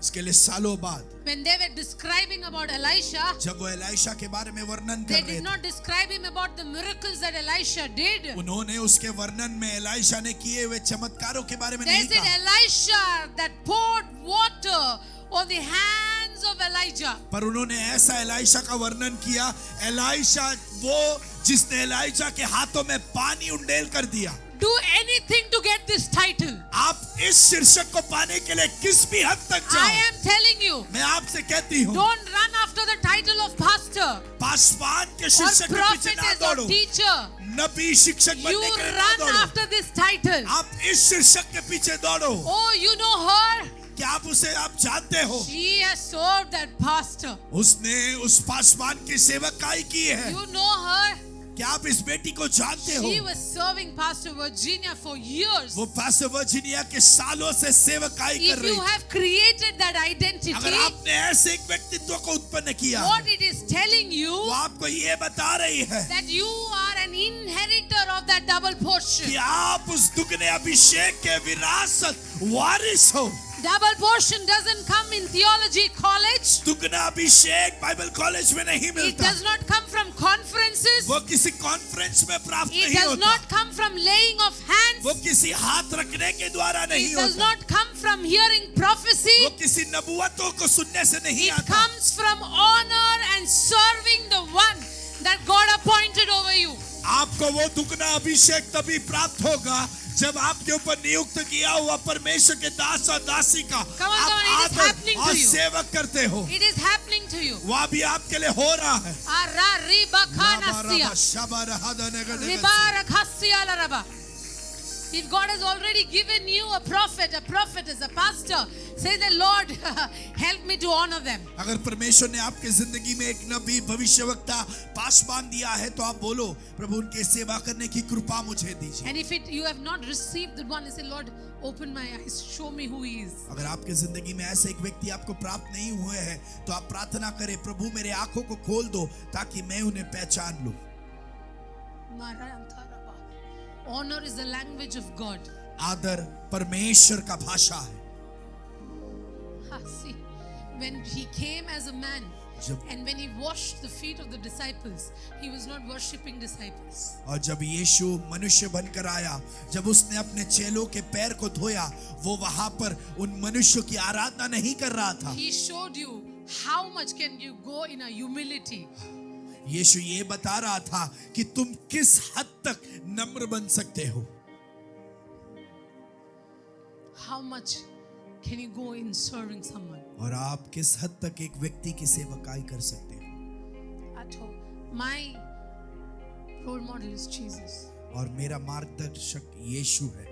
इसके लिए सालों बाद when they were describing about Elisha, जब वो एलाइशा के बारे में वर्णन they कर रहे did थे, not describe him about the miracles that Elisha did. उन्होंने उसके वर्णन में एलाइशा ने किए हुए चमत्कारों के बारे में They नहीं said कहा, Elisha that poured water on the hands of Elijah. पर उन्होंने ऐसा एलाइशा का वर्णन किया, एलाइशा वो जिसने एलाइशा के हाथों में पानी उंडेल कर दिया। Do anything to get this title. आप इस शीर्षक को पाने के लिए किस भी हद तक I जाओ, am telling you, मैं आपसे कहती हूँ, don't run after the title of pastor Paswan के or शीर्षक के पीछे ना prophetess or दौड़ो, teacher. नबी शिक्षक You बनने के लिए ना run दौड़ो, after this title. आप इस शीर्षक के पीछे दौड़ो। Oh, you know her? क्या आप उसे आप जानते हो? She has served that pastor. उसने उस पासवान की सेवकाई की है। You know her? क्या आप इस बेटी को जानते हो? She was serving Pastor Virginia for years. वो पास्टर वर्जीनिया के सालों से सेवकाई कर If रही you है। have created that identity, अगर आपने ऐसे एक व्यक्तित्व को उत्पन्न किया, what it is telling you वो आपको ये बता रही है that you are an inheritor of that double कि portion. आप उस दुगने अभिषेक के विरासत वारिस हो। Double portion doesn't come in theology college. दुगना अभिषेक बाइबल कॉलेज में नहीं It मिलता, does not come from conferences. वो किसी कॉन्फ्रेंस में प्राप्त It नहीं does होता, not come from laying of hands. वो किसी हाथ रखने के द्वारा नहीं It does होता, not come from hearing prophecy. वो किसी नबुवतों को सुनने से नहीं It आता, comes from honor and serving the one that God appointed over you. आपको वो दुगना अभिषेक तभी प्राप्त होगा जब आपके ऊपर नियुक्त किया हुआ परमेश्वर के दास और दासी का Come on, आप come on, it is आदर happening to और you. सेवक करते हो, It is happening to you. वह भी आपके लिए हो रहा है। Ara riba kanasia. Riba rakhasia la raba. If God has already given you a prophetess, a pastor, say the Lord, help me to honor them. अगर परमेश्वर ने आपके जिंदगी में एक नबी भविष्यवक्ता पासवान दिया है तो आप बोलो, प्रभु उनके सेवा करने की कृपा मुझे दीजिए। And if you have not received that one, say, Lord, open my eyes, show me who he is. अगर आपके जिंदगी में ऐसे एक व्यक्ति आपको प्राप्त नहीं हुए हैं तो आप प्रार्थना करें, प्रभु मेरे आंखों को खोल दो ताकि मैं उन्हें पहचान लूं। Honor is the language of God. आदर परमेश्वर का भाषा है। See, when he came as a man, जब And when he washed the feet of the disciples, he was not worshipping disciples. और जब यीशु मनुष्य बनकर आया, जब उसने अपने चेलों के पैर को धोया, वो वहां पर उन मनुष्यों की आराधना नहीं कर रहा था। He showed you how much can you go in a humility. यीशु ये बता रहा था कि तुम किस हद तक नम्र बन सकते हो, How much can you go in serving someone और आप किस हद तक एक व्यक्ति की सेवकाई कर सकते हो। at home. My role model is Jesus. और मेरा मार्गदर्शक यीशु है।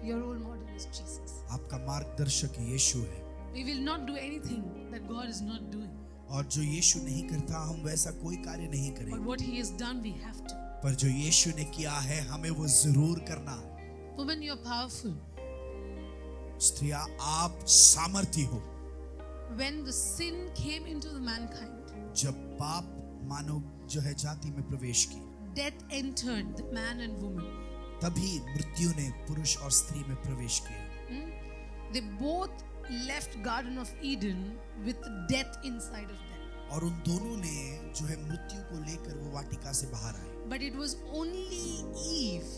Your role model is Jesus. आपका मार्गदर्शक यीशु है। We will not do anything that God is not doing. और जो यीशु नहीं करता, हम वैसा कोई कार्य नहीं But करेंगे, what He has done, we have to. पर जो यीशु ने किया है हमें वो जरूर करना है। Women, you're powerful. स्त्रियां, आप सामर्थी हो। When the sin came into the mankind, जब पाप मानव जो है जाति में प्रवेश की, death entered the man and woman. तभी मृत्यु ने पुरुष और स्त्री में प्रवेश किया। They both left Garden of Eden with death inside of them. और उन दोनों ने जो है मृत्यु को लेकर वो वाटिका से बाहर आए। But it was only Eve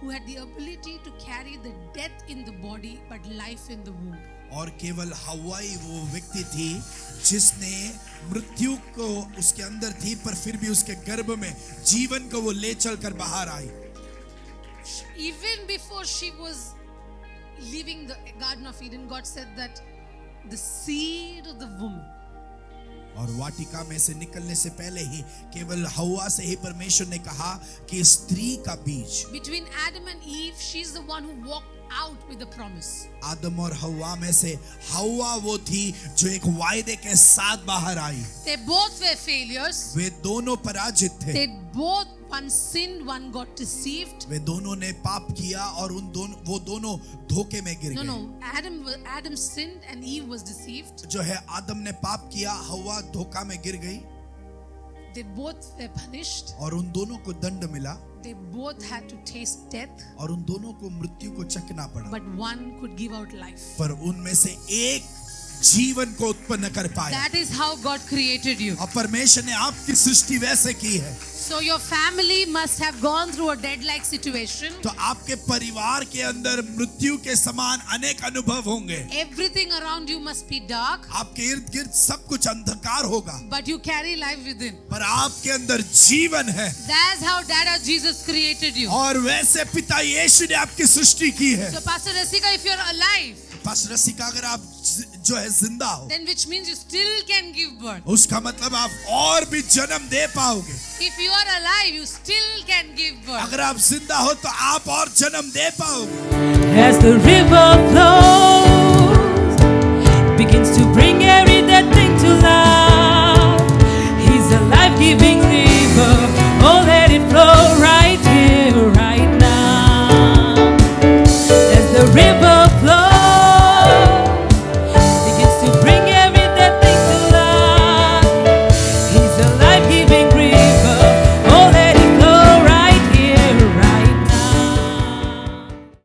who had the ability to carry the death in the body but life in the womb. और केवल हव्वा ही वो व्यक्ति थी जिसने मृत्यु को उसके अंदर थी, पर फिर भी उसके गर्भ में जीवन को वो ले चलकर बाहर आई। Even before she was leaving the Garden of Eden, God said that the seed of the woman. और वाटिका में से निकलने से पहले ही केवल हव्वा से ही परमेश्वर ने कहा कि स्त्री का बीज। Between Adam and Eve, she's the one who walked out with the promise. आदम और हव्वा में से हव्वा वो थी जो एक वायदे के साथ बाहर आई। They both were failures. वे दोनों पराजित थे। They both, one sinned, one got deceived. वे दोनों ने पाप किया और वो दोनों धोखे में गिर गए। No, Adam sinned and Eve was deceived. जो है आदम ने पाप किया, हव्वा धोखा में गिर गई। They both were punished. और उन दोनों को दंड मिला। They both had to taste death. और उन दोनों को मृत्यु को चखना पड़ा। But one could give out life. पर उनमें से एक जीवन को उत्पन्न कर पाया। That is how God created you. और परमेश्वर ने आपकी सृष्टि वैसे की है। So your family must have gone through a dead-like situation. तो आपके परिवार के अंदर मृत्यु के समान अनेक अनुभव होंगे। Everything around you must be dark. आपके इर्द गिर्द सब कुछ अंधकार होगा, But you carry life within. पर आपके अंदर जीवन है। That's how Dada Jesus created you. और वैसे पिता यीशु ने आपकी सृष्टि की है। So Pastor Rasika, if you're alive, pastor Rasika, अगर आप जो है जिंदा हो, then which means you still can give birth. उसका मतलब आप और भी जन्म दे पाओगे। If you are alive, you still can give birth. अगर आप जिंदा हो तो आप और जन्म दे पाओगे। As the river flows, begins to break